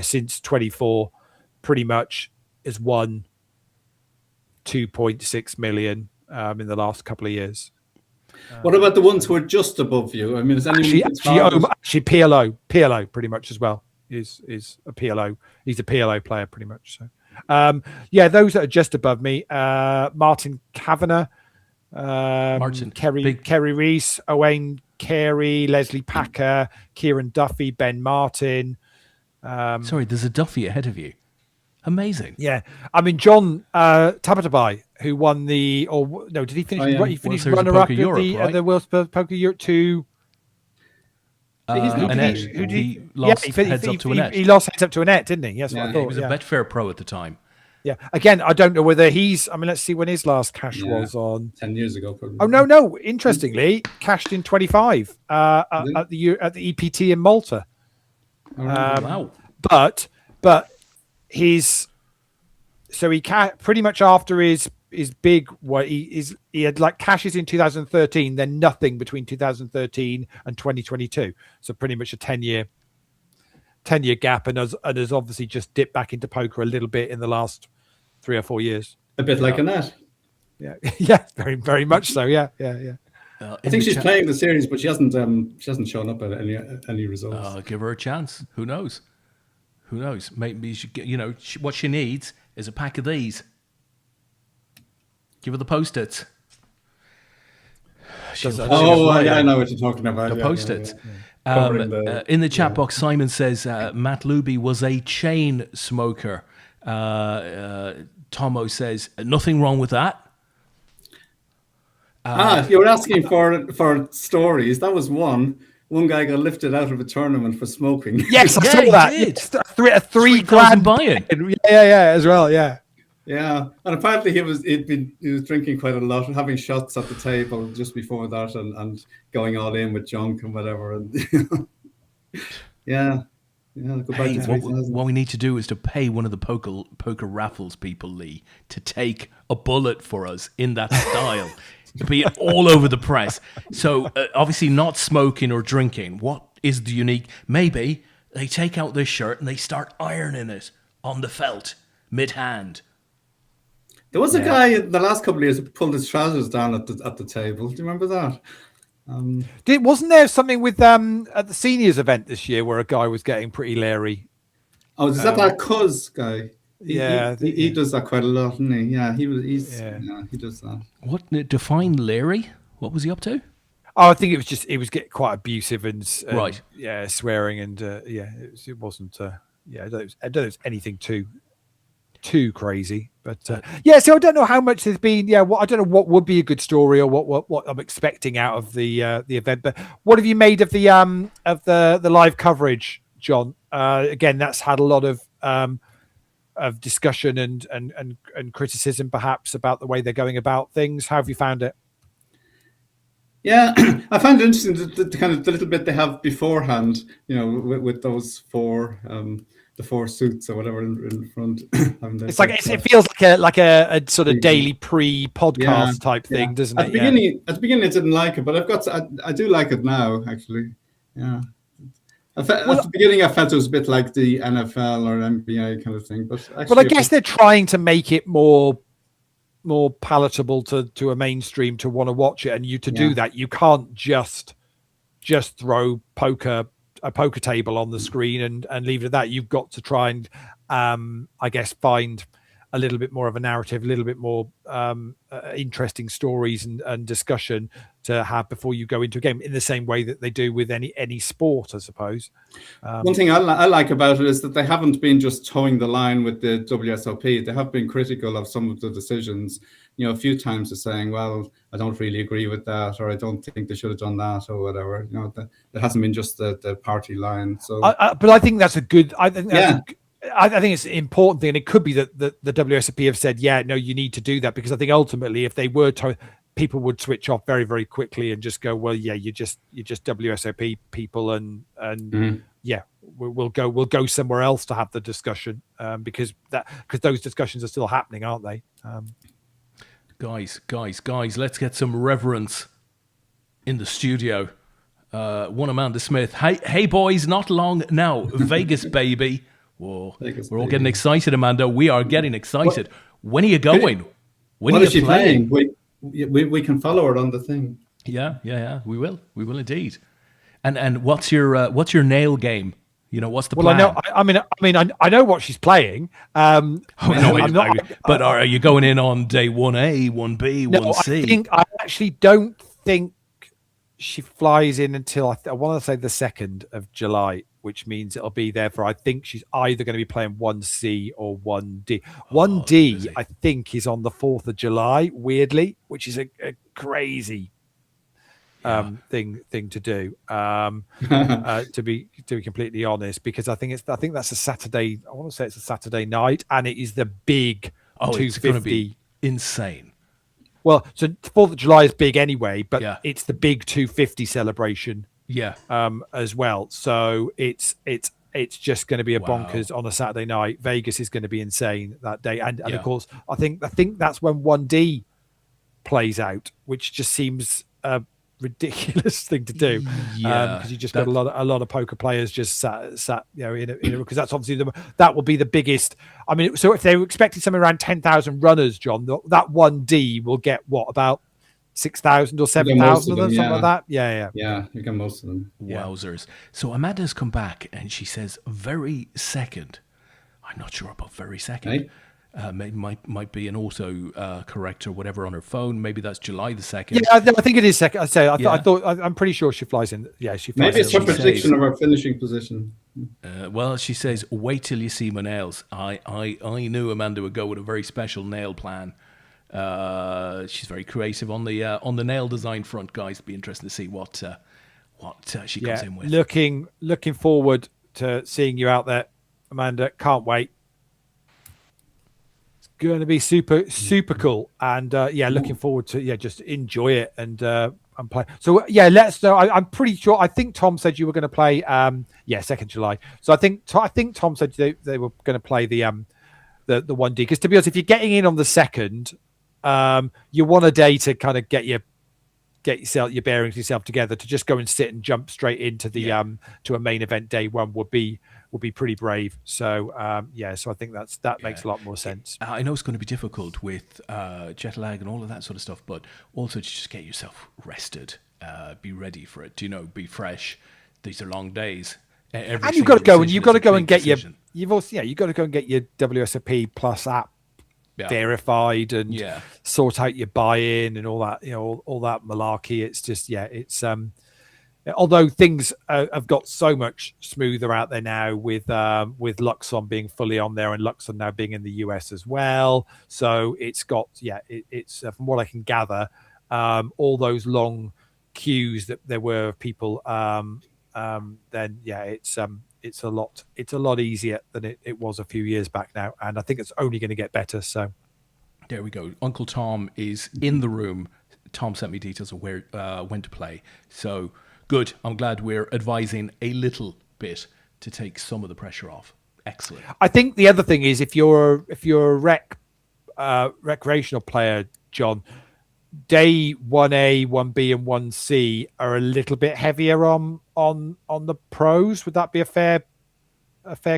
since 24, pretty much has won 2.6 million in the last couple of years. What about the ones who are just above you? I mean, is anyone actually PLO pretty much as well is a PLO. He's a PLO player pretty much. So those that are just above me, Martin Kavanagh. Kerry Reese, Owain Carey, Leslie Packer, Kieran Duffy, Ben Martin. Sorry, there's a Duffy ahead of you. Amazing. Yeah, I mean John Tabatabai, who won did he finish? He finished runner-up at the World Poker Europe 2. He lost heads up to Annette. He lost heads up to Annette, didn't he? Yes, what I thought. He was a Betfair pro at the time. Yeah. Again, I don't know whether let's see when his last cash was on. 10 years ago, probably. Oh, no. Interestingly, cashed in 25 at the EPT in Malta. Wow. But he pretty much after his big, he had like cashes in 2013, then nothing between 2013 and 2022. So pretty much a 10-year gap, and has obviously just dipped back into poker a little bit in the last 3 or 4 years. A bit like Annette. Yeah, very, very much so. Yeah. I think she's playing the series, but she hasn't shown up at any results. Give her a chance. Who knows? Maybe she get, what she needs is a pack of these. Give her the Post-its. I know what you're talking about. The Post-its. In the chat box, Simon says Matt Luby was a chain smoker. Tomo says nothing wrong with that. You were asking for stories. That was one. One guy got lifted out of a tournament for smoking. Yes, I saw that. Yes, a $3,000 buy-in. Yeah, as well. Yeah. Yeah, and apparently he was drinking quite a lot, having shots at the table just before that, and going all in with junk and whatever. And yeah, go back to 3000. What we need to do is to pay one of the poker raffles people, Leigh, to take a bullet for us in that style. Be it all over the press. So obviously not smoking or drinking. What is the unique? Maybe they take out their shirt and they start ironing it on the felt mid-hand. There was a guy in the last couple of years who pulled his trousers down at the table. Do you remember that? Wasn't there something with at the seniors event this year where a guy was getting pretty leery? Oh, is that Cuz guy? He does that quite a lot, doesn't he? Yeah, he does that. What define Larry? What was he up to? Oh, I think it was getting quite abusive and right. Yeah, swearing and it wasn't. I don't think it was anything too crazy, but so I don't know how much there's been. I don't know what would be a good story or what I'm expecting out of the event. But what have you made of the live coverage, John? Again, that's had a lot of discussion and criticism, perhaps, about the way they're going about things. How have you found it? Yeah, I find it interesting the kind of the little bit they have beforehand. With those the four suits or whatever in front. It's like it feels like a sort of daily pre-podcast type thing, doesn't it? At the beginning, I didn't like it, but I do like it now, actually. Yeah. At the beginning, I felt it was a bit like the NFL or NBA kind of thing, but actually, I guess they're trying to make it more palatable to a mainstream to want to watch it, and do that, you can't just throw a poker table on the screen and leave it at that. You've got to try and I guess find a little bit more of a narrative, a little bit more interesting stories and discussion to have before you go into a game, in the same way that they do with any sport, I suppose. One thing I like about it is that they haven't been just towing the line with the WSOP. They have been critical of some of the decisions, a few times, of saying, well, I don't really agree with that, or I don't think they should have done that, or whatever. It hasn't been just the party line. So, but I think that's a good. I think it's an important thing, and it could be that the WSOP have said, no, you need to do that, because I think ultimately, if they were people would switch off very, very quickly and just go, well, you're just WSOP people, and we'll go somewhere else to have the discussion, because those discussions are still happening, aren't they? Guys, let's get some reverence in the studio. One Amanda Smith. Hey boys, not long now. Vegas, baby. Whoa, we're all getting excited, Amanda. We are getting excited. When are you going? When is she playing? We can follow her on the thing. Yeah. We will indeed. And what's your nail game? What's the plan? I know what she's playing. But are you going in on day 1A, 1B, 1C? I actually don't think she flies in until I want to say the 2nd of July, which means it'll be there for, I think she's either going to be playing 1C or 1D. 1D, I think, is on the 4th of July, weirdly, which is a crazy thing to do. To be completely honest, because I think that's a Saturday. I want to say it's a Saturday night, and it is the big 250. It's going to be insane. Well, so 4th of July is big anyway, but it's the big 250 celebration. As well. So it's just going to be a bonkers on a Saturday night. Vegas is going to be insane that day, and of course, I think that's when 1D plays out, which just seems a ridiculous thing to do. Because you just got a lot of poker players just sat because that's obviously that will be the biggest. I mean, so if they were expecting something around 10,000 runners, John, that 1D will get about 6,000 or 7,000 of them, something like that. Yeah, you get most of them. Wowzers. So Amanda's come back and she says very second. I'm not sure about very second. Hey? Might be an auto correct or whatever on her phone. Maybe that's July the 2nd. Yeah, I think it is second. I'm pretty sure she flies in. Yeah, she flies. Maybe it's her prediction of her finishing position. Well, she says, wait till you see my nails. I knew Amanda would go with a very special nail plan. She's very creative on the nail design front, guys. It'd be interesting to see what she comes in with. Looking forward to seeing you out there, Amanda. Can't wait. It's going to be super cool, and looking forward to just enjoy it. And and play. So yeah, let us know. I'm pretty sure. I think Tom said you were going to play. 2nd July. So I think Tom said they were going to play the 1D, because to be honest, if you're getting in on the 2nd, you want a day to kind of get your bearings yourself together. To just go and sit and jump straight into the to a main event day 1 would be pretty brave. So so I think that makes a lot more sense. I know it's going to be difficult with jet lag and all of that sort of stuff, but also to just get yourself rested, be ready for it. Be fresh. These are long days. And you've got to go and get your WSOP Plus app verified and sort out your buy-in and all that, all that malarkey. It's just it's although things have got so much smoother out there now with Luxon being fully on there and Luxon now being in the US as well, so it's got it's from what I can gather, all those long queues that there were of people, then it's a lot easier than it was a few years back now, and I think it's only going to get better. So there we go. Uncle Tom is in the room. Tom sent me details of where when to play. So good. I'm glad we're advising a little bit to take some of the pressure off. Excellent. I think the other thing is if you're a recreational player, John, day 1A, 1B, and 1C are a little bit heavier on the pros. Would that be a fair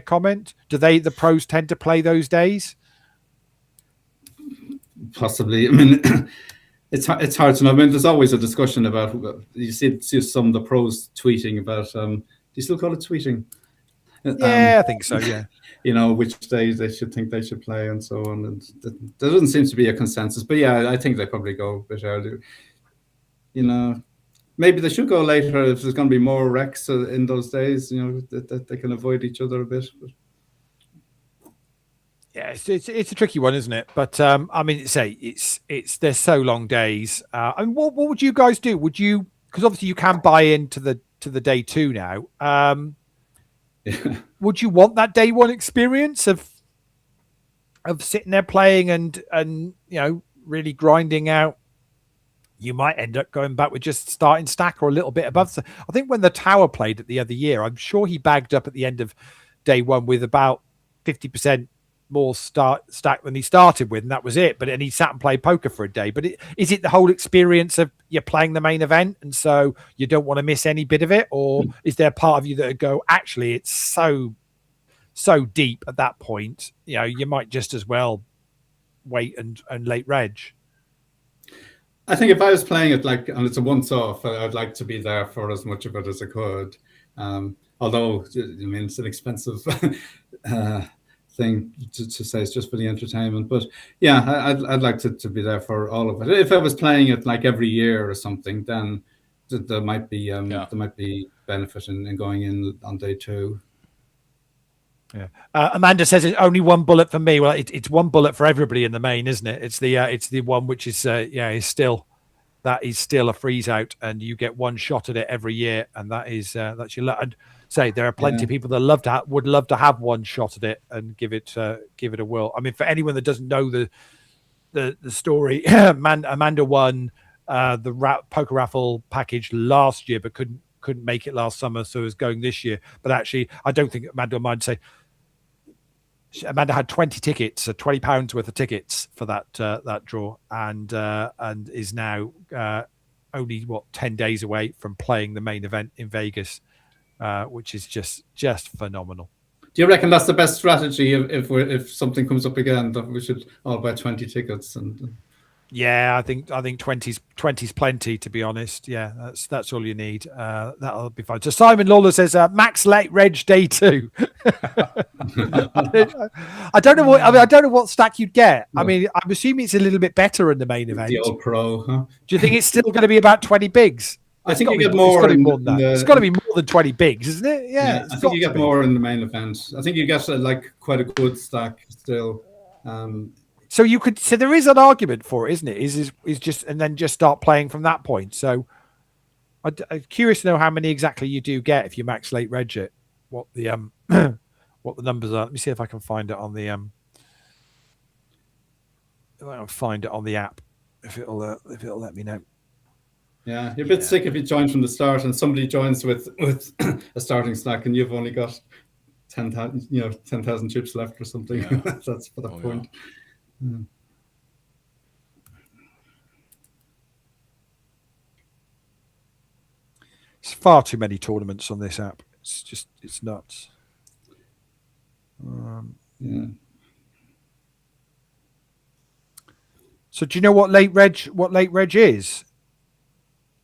comment? Do the pros tend to play those days? Possibly. I mean, it's hard to know. I mean, there's always a discussion about. You see some of the pros tweeting about. Do you still call it tweeting? Yeah, I think so. Yeah. Which days they should play and so on. And there doesn't seem to be a consensus. But yeah, I think they probably go a bit earlier. Maybe they should go later if there's going to be more wrecks in those days. That they can avoid each other a bit. But. Yeah, it's a tricky one, isn't it? But I mean, they're so long days. I mean, what would you guys do? Would you? Because obviously you can buy into the day 2 now. Would you want that day 1 experience of sitting there playing and really grinding out? You might end up going back with just starting stack or a little bit above. So I think when the Tower played it the other year, I'm sure he bagged up at the end of day 1 with about 50% more stack than he started with, and that was it. And he sat and played poker for a day. But is it the whole experience of you're playing the main event and so you don't want to miss any bit of it, or is there part of you that would go, actually it's so deep at that point, you might just as well wait and late reg? I think if I was playing it and it's a once-off, I'd like to be there for as much of it as I could. Although, I mean, it's an expensive thing to say it's just for the entertainment. But yeah, I'd like to be there for all of it. If I was playing it every year or something, then there might be benefit in going in on day 2. Yeah. Amanda says it's only 1 bullet for me. Well, it's 1 bullet for everybody in the main, isn't it? It's the one which is is still a freeze out, and you get 1 shot at it every year, and that's your luck. And say there are plenty of people that would love to have 1 shot at it and give it a whirl. I mean, for anyone that doesn't know the story, Amanda won the poker raffle package last year, but couldn't make it last summer, so is going this year. But actually, I don't think Amanda will mind. Say Amanda had 20 tickets, so £20 worth of tickets for that draw, and is now only 10 days away from playing the main event in Vegas, which is just phenomenal. Do you reckon that's the best strategy if something comes up again, that we should all buy 20 tickets? And yeah, I think 20's plenty, to be honest. Yeah, that's all you need. That'll be fine. So Simon Lawler says max late reg day 2. I don't know what stack you'd get. No. I mean, I'm assuming it's a little bit better in the main event. The old pro, huh? Do you think it's still going to be about 20 bigs? I think you get more. It's got to be more than that. It's got to be more than 20 bigs, isn't it? Yeah, I think you get more in the main event. I think you get quite a good stack still. So there is an argument for it, isn't it? Is just and then just start playing from that point. So I'm curious to know how many exactly you do get if you max late reg it. What the what the numbers are. Let me see if I can find it on the app. If it'll let me know. Yeah, you're a bit sick if you join from the start and somebody joins with a starting stack and you've only got 10,000 chips left or something. Yeah. That's for the point. Yeah. Mm. It's far too many tournaments on this app. It's nuts. Yeah. So do you know what late reg is?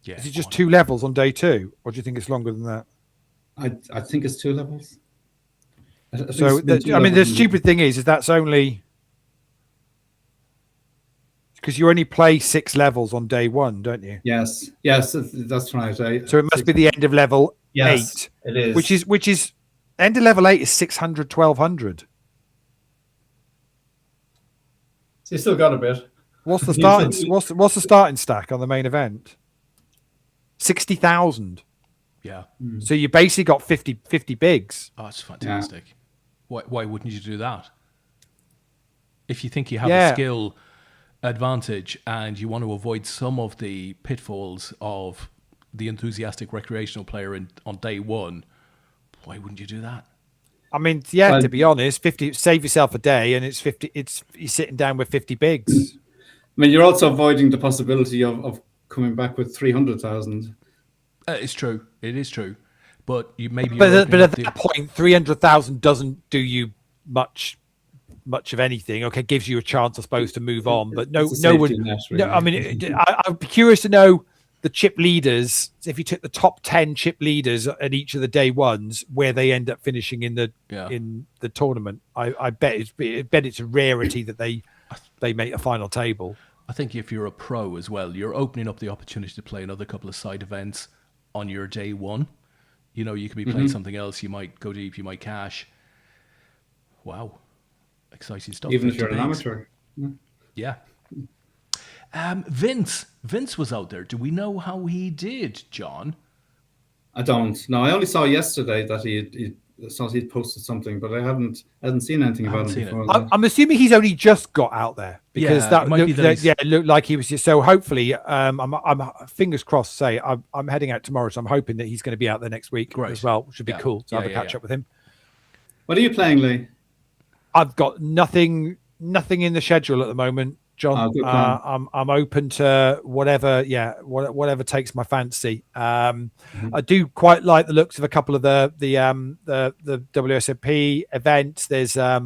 Yeah. Is it just 2 levels on day 2, or do you think it's longer than that? I think it's 2 levels. So the stupid thing is that's only because you only play 6 levels on day 1, don't you? Yes, that's right. So it must be the end of level 8. It is. Which is end of level 8 is 600, 1200. So you still got a bit. What's the starting? what's the starting stack on the main event? 60,000. Yeah. So you basically got 50 bigs. Oh, that's fantastic. Yeah. Why wouldn't you do that? If you think you have a skill advantage and you want to avoid some of the pitfalls of the enthusiastic recreational player on day 1, why wouldn't you do that? I mean, to be honest, 50, save yourself a day and it's 50. You're sitting down with 50 bigs. I mean, you're also avoiding the possibility of coming back with 300,000. It's true. It is true. But you maybe. But at that point, 300,000 doesn't do you much of anything. Okay, gives you a chance, I suppose, to move on. But no one. No, I mean, I'd be curious to know the chip leaders. If you took the top 10 chip leaders at each of the day 1s, where they end up finishing in the tournament. I bet it's a rarity that they make a final table. I think if you're a pro as well, you're opening up the opportunity to play another couple of side events on your day 1. You know, you could be playing something else. You might go deep. You might cash. Wow. Exciting stuff. Even if you're an amateur. Yeah. Vince was out there. Do we know how he did, John? I don't. No, I only saw yesterday that he'd posted something, but I hadn't seen anything about him before. I'm assuming he's only just got out there because it looked like he was just. So hopefully, I'm fingers crossed. Say I'm heading out tomorrow, so I'm hoping that he's going to be out there next week as well, which would be cool to have a catch up with him. What are you playing, Leigh? I've got nothing in the schedule at the moment, John. I'm open to whatever takes my fancy. I do quite like the looks of a couple of the WSOP events. There's a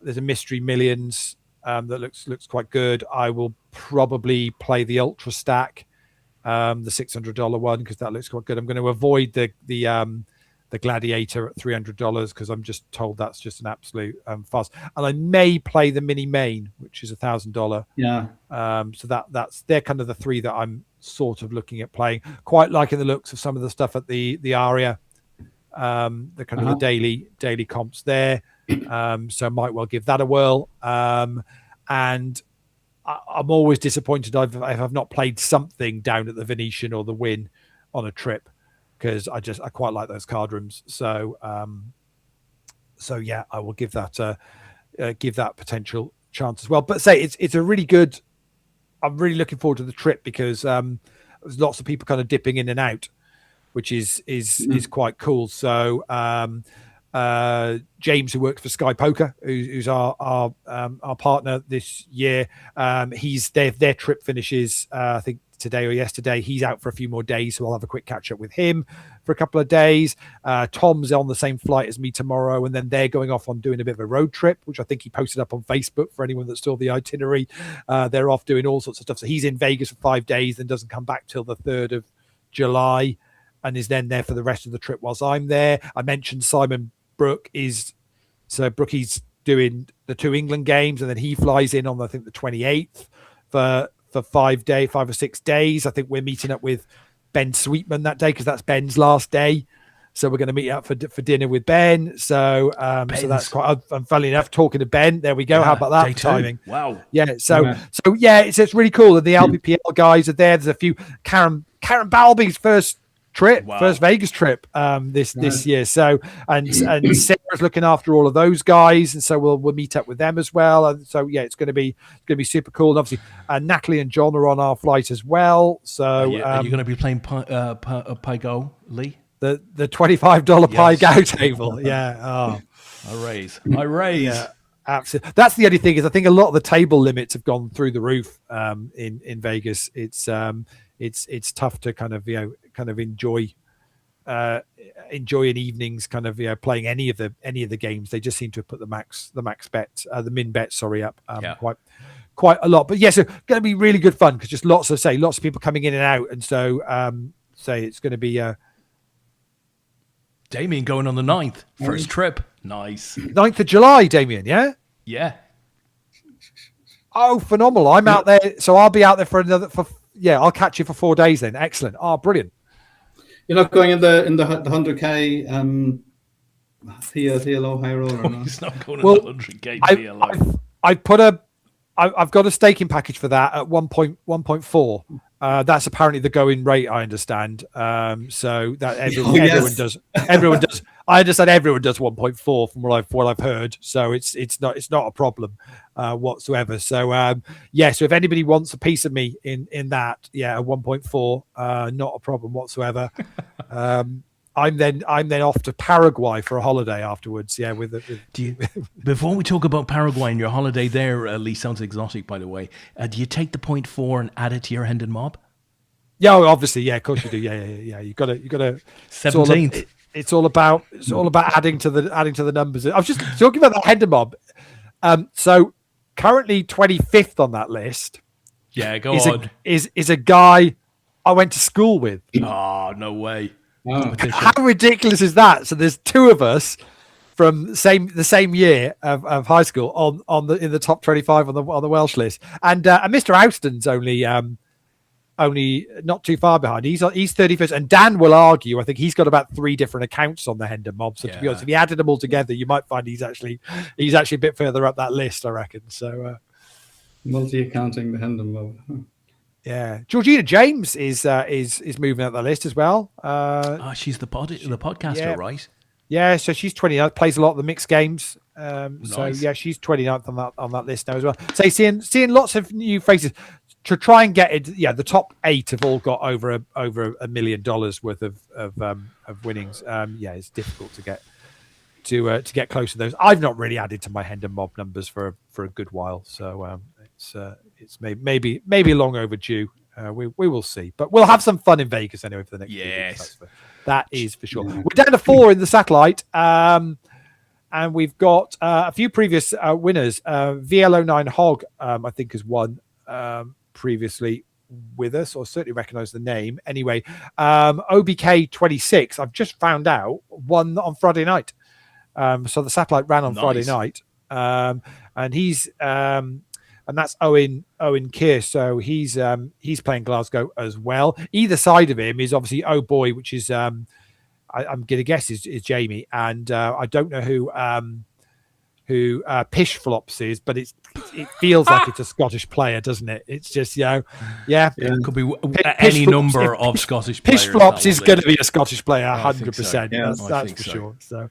Mystery Millions that looks quite good. I will probably play the Ultra Stack, the $600 one, because that looks quite good. I'm going to avoid the Gladiator at $300 because I'm just told that's just an absolute fuss. And I may play the Mini Main, which is $1,000. Yeah. So they're kind of the 3 that I'm sort of looking at playing. Quite liking the looks of some of the stuff at the Aria, the kind of the daily comps there. So I might well give that a whirl. And I'm always disappointed if I've not played something down at the Venetian or the Wynn on a trip, because I quite like those card rooms. So yeah, I will give that potential chance as well. But say it's a really good. I'm really looking forward to the trip because there's lots of people kind of dipping in and out, which is quite cool. So James, who works for Sky Poker, who's our partner this year, their trip finishes I think today or yesterday. He's out for a few more days, so I'll have a quick catch up with him for a couple of days. Tom's on the same flight as me tomorrow, and then they're going off on doing a bit of a road trip, which I think he posted up on Facebook for anyone that saw the itinerary. They're off doing all sorts of stuff. So he's in Vegas for 5 days, then doesn't come back till the 3rd of July, and is then there for the rest of the trip whilst I'm there. I mentioned Simon Brookie's doing the 2 England games, and then he flies in on I think the 28th for 5 or 6 days. I think we're meeting up with Ben Sweetman that day because that's Ben's last day. So we're going to meet up for dinner with Ben. So that's quite. I'm funny enough talking to Ben. There we go. How about that timing? Wow. Yeah. So yeah, it's really cool. And the LPPL guys are there. There's a few. Karen Balby's first trip, Wow. first Vegas trip this year. So and Sarah's looking after all of those guys, and so we'll meet up with them as well. And so yeah, it's going to be super cool. And obviously, Natalie and John are on our flight as well. So are you going to be playing Pai Go, Leigh? The $25 Pai Go table? Yeah. Oh. I raise. Yeah. Absolutely. That's the only thing is I think a lot of the table limits have gone through the roof in Vegas. It's tough to kind of enjoy an evenings kind of playing any of the games. They just seem to have put the min bet up quite a lot. But yes, it's going to be really good fun because just lots of people coming in and out, and so it's going to be Damien going on the 9th, first trip. Nice. 9th of July, Damien, yeah? Yeah. Oh, phenomenal. I'm out there, so I'll be out there I'll catch you for 4 days then. Excellent. Oh, brilliant. You're not going in the 100K PLO high roll or not? He's not going in the 100K PLO. I've got a staking package for that at 1.4. That's apparently the going rate, I understand. So that everyone does. Everyone does. I understand everyone does 1.4 from what I've heard. So it's not a problem whatsoever. So so if anybody wants a piece of me in that, a 1.4, not a problem whatsoever. I'm then off to Paraguay for a holiday afterwards. Yeah, before we talk about Paraguay and your holiday there, Leigh, sounds exotic, by the way. Do you take the 0.4 and add it to your Hendon Mob? Yeah, obviously, yeah, of course you do. Yeah. You got to 17th. It's all about adding to the numbers. I was just talking about the Hendon Mob. So currently 25th on that list. Yeah, go on. Is a guy I went to school with. Oh, no way. Oh. How ridiculous is that? So there's two of us from the same year of high school in the top 25 on the Welsh list, and Mr. Houston's only not too far behind. He's 31st, and Dan will argue. I think he's got about 3 different accounts on the Hendon Mob. So to be honest, if you added them all together, you might find he's actually a bit further up that list, I reckon. So multi-accounting the Hendon Mob. Huh. Yeah, Georgina James is moving up the list as well. She's the podcaster, right? Yeah, so she's 29th, plays a lot of the mixed games. Nice. So yeah, she's 29th on that list now as well. So seeing lots of new faces to try and get it. Yeah, the top 8 have all got over $1 million worth of winnings. It's difficult to get close to those. I've not really added to my Hendon Mob numbers for a good while, so it's maybe long overdue. We will see, but we'll have some fun in Vegas anyway for the next few weeks. That is for sure. Yeah. We're down to 4 in the satellite, and we've got a few previous winners. VL09 Hog, I think, has won previously with us, or certainly recognise the name. Anyway, OBK 26, I've just found out, won on Friday night. So the satellite ran on Friday night, and he's and that's Owen Keir. So he's playing Glasgow as well. Either side of him is obviously Oh Boy, which is I'm gonna guess is Jamie, and I don't know who Pish Flops is, but it feels like it's a Scottish player, doesn't it? It's just it could be any number of Scottish players. Pish Flops is going to be a Scottish player, 100%. That's for sure. So,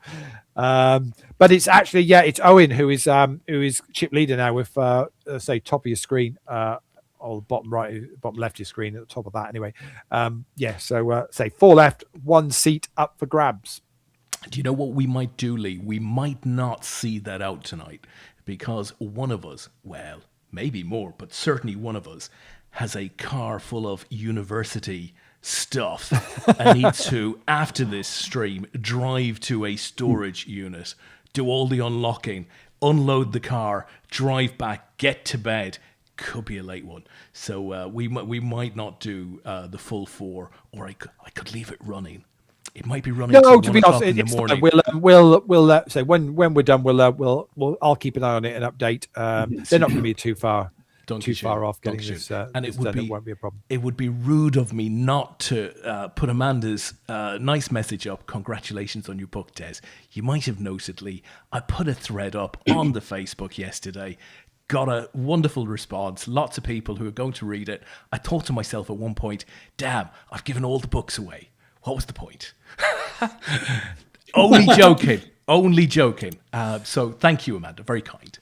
but it's actually it's Owen who is chip leader now with say top of your screen, or bottom left of your screen at the top of that. Anyway, so say 4 left, 1 seat up for grabs. Do you know what we might do, Leigh? We might not see that out tonight because one of us, well, maybe more, but certainly one of us, has a car full of university stuff and needs to, after this stream, drive to a storage unit, do all the unlocking, unload the car, drive back, get to bed. Could be a late one. So we might not do the full 4, or I could leave it running. It might be running. No, to be honest, in the morning. We'll say when we're done, I'll keep an eye on it and update. They're not going to be too far off getting this. And it won't be a problem. It would be rude of me not to put Amanda's nice message up. Congratulations on your book, Des. You might have noted, Leigh, I put a thread up on the Facebook yesterday. Got a wonderful response. Lots of people who are going to read it. I thought to myself at one point, damn, I've given all the books away. What was the point? Only joking. Only joking. So thank you, Amanda. Very kind.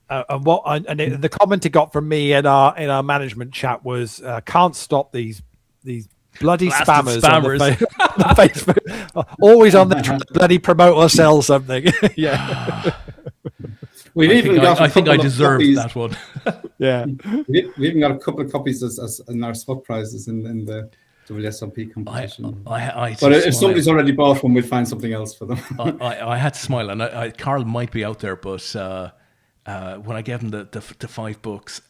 The comment it got from me in our management chat was, "Can't stop these bloody spammers on the Facebook, always on there trying to bloody promote or sell something." Yeah. I think I deserved that one. Yeah. We even got a couple of copies as in our swap prizes in the WSOP competition. But if somebody's already bought one, we'll find something else for them. I had to smile, and Carl might be out there, but when I gave him the 5 books,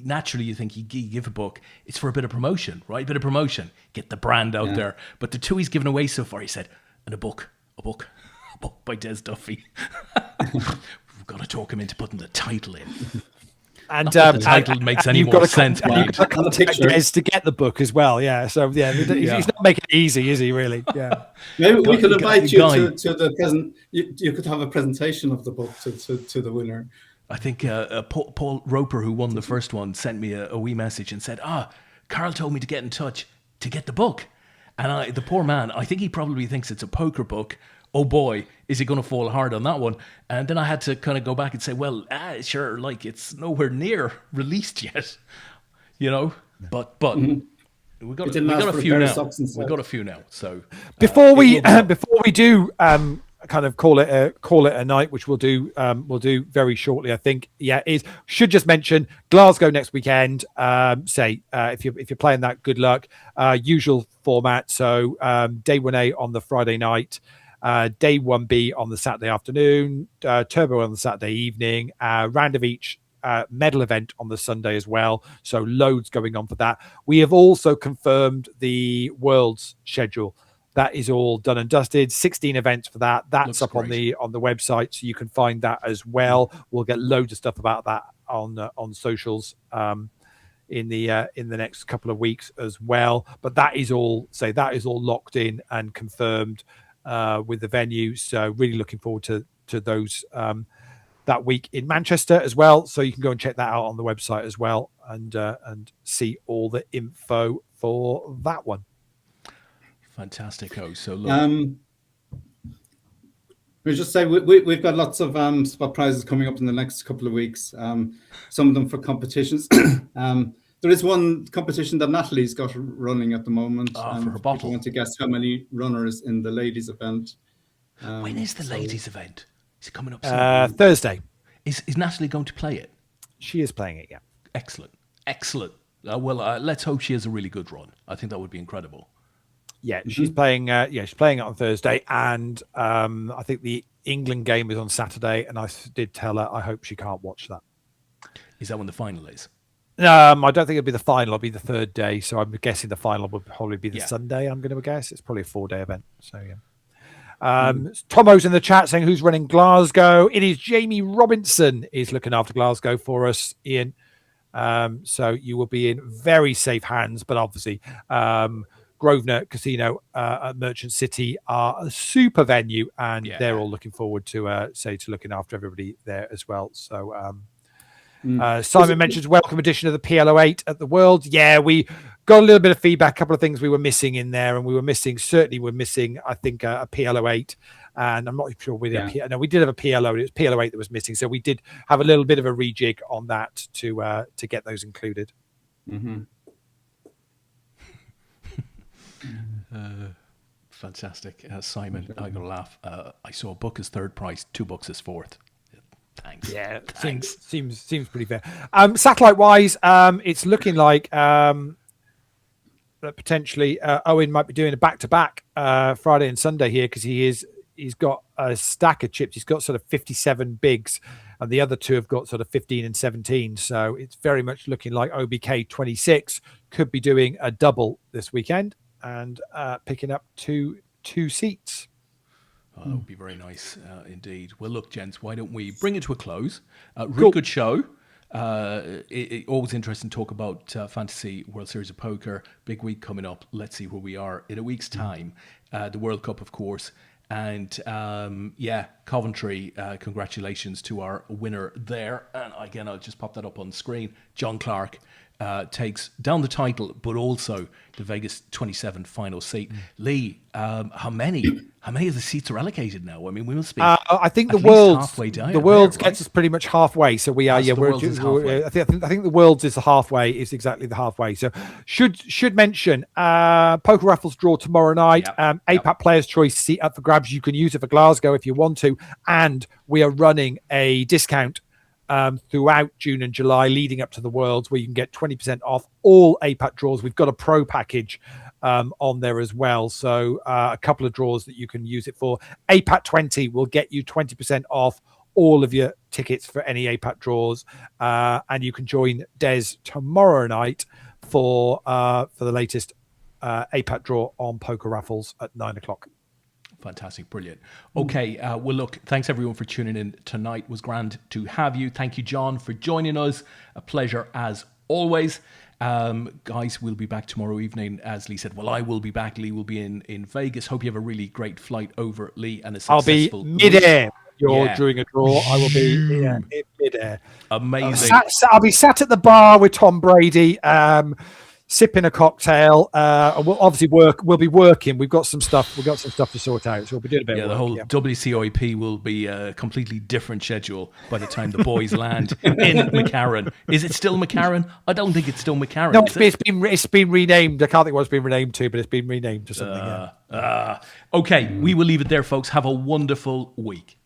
naturally you think you give a book, it's for a bit of promotion, right? A bit of promotion, get the brand out there. But the 2 he's given away so far, he said, and a book by Des Duffy. We've got to talk him into putting the title in. And the title makes any more sense. You've got to contact Des to get the book as well. Yeah. So he's not making it easy, is he? Really? Yeah. Maybe we could invite you to the present. You could have a presentation of the book to the winner. I think Paul Roper, who won the first one, sent me a wee message and said, Carl told me to get in touch to get the book. And the poor man, I think he probably thinks it's a poker book. Oh boy, is he going to fall hard on that one? And then I had to kind of go back and say, well, sure, like it's nowhere near released yet, But we got a few now. We got a few now. So before we do kind of call it a night, which we'll do very shortly, I think. Should just mention Glasgow next weekend. If you're playing that, good luck. Usual format. So day 1A on the Friday night. Day 1B on the Saturday afternoon, Turbo on the Saturday evening, round of each medal event on the Sunday as well. So loads going on for that. We have also confirmed the Worlds schedule. That is all done and dusted. 16 events for that. That's up on the website, so you can find that as well. We'll get loads of stuff about that on socials in the next couple of weeks as well. But that is all locked in and confirmed. With the venue, so really looking forward to those that week in Manchester as well. So you can go and check that out on the website as well, and see all the info for that one. Fantastic! So look, we just say we've got lots of spot prizes coming up in the next couple of weeks. Some of them for competitions. There is one competition that Natalie's got running at the moment. For her bottle. I want to guess how many runners in the ladies' event. When is the ladies' event? Is it coming up soon? Thursday. Is Natalie going to play it? She is playing it, yeah. Excellent. Let's hope she has a really good run. I think that would be incredible. Yeah, she's playing. She's playing it on Thursday, and I think the England game is on Saturday. And I did tell her I hope she can't watch that. Is that when the final is? I don't think it'll be the final. It'll be the 3rd day. So I'm guessing the final would probably be the Sunday. I'm going to guess it's probably a 4-day event. So yeah. Tomo's in the chat saying who's running Glasgow. It is Jamie Robinson is looking after Glasgow for us, Ian. So you will be in very safe hands. But obviously, Grosvenor Casino at Merchant City are a super venue, and they're all looking forward to looking after everybody there as well. So. Simon mentions welcome edition of the PL08 at the World. Yeah, we got a little bit of feedback, a couple of things we were missing in there, and we're missing, I think, a PL08, and I'm not sure we did we did have a PL08. It was PL08 that was missing, so we did have a little bit of a rejig on that to get those included. Fantastic. Simon, I got to laugh. I saw a book as 3rd prize, 2 books as 4th. Thanks. Yeah, thanks. Seems pretty fair. Satellite wise, it's looking like potentially Owen might be doing a back-to-back Friday and Sunday here, because he's got a stack of chips. He's got sort of 57 bigs, and the other 2 have got sort of 15 and 17. So it's very much looking like OBK 26 could be doing a double this weekend and picking up two seats. That would be very nice indeed. Well, look, gents, why don't we bring it to a close? Really good show. Always interesting to talk about Fantasy World Series of Poker. Big week coming up. Let's see where we are in a week's time. The World Cup, of course. And Coventry. Congratulations to our winner there. And again, I'll just pop that up on the screen. John Clark takes down the title, but also the Vegas 27 final seat. Leigh, how many of the seats are allocated now? I mean, we must be. I think the at least Worlds halfway down. The Worlds gets us pretty much halfway. So we are. Yes, Yeah, the we're. Worlds is halfway. I think the Worlds is the halfway. Is exactly the halfway. So should mention poker raffles draw tomorrow night. APAT Players' Choice seat up for grabs. You can use it for Glasgow if you want to, and we are running a discount throughout June and July leading up to the Worlds where you can get 20% off all APAT draws. We've got a pro package on there as well. So a couple of draws that you can use it for. APAT 20 will get you 20% off all of your tickets for any APAT draws. And you can join Des tomorrow night for the latest APAT draw on poker raffles at 9:00. Fantastic. Brilliant. Okay. Well, look, thanks everyone for tuning in tonight. It was grand to have you. Thank you, John, for joining us. A pleasure as always. Guys, we'll be back tomorrow evening. As Leigh said, well, I will be back. Leigh will be in Vegas. Hope you have a really great flight over, Leigh, and a successful I'll be mid-air. You're doing a draw. I will be in mid-air. Amazing. I'll be sat at the bar with Tom Brady, sipping a cocktail. We'll obviously We'll be working. We've got some stuff to sort out. So we'll be doing a bit of work. The whole WCOP will be a completely different schedule by the time the boys land in McCarran. Is it still McCarran? I don't think it's still McCarran. No, it's been renamed. I can't think what it's been renamed to, but it's been renamed to something. Okay, we will leave it there, folks. Have a wonderful week.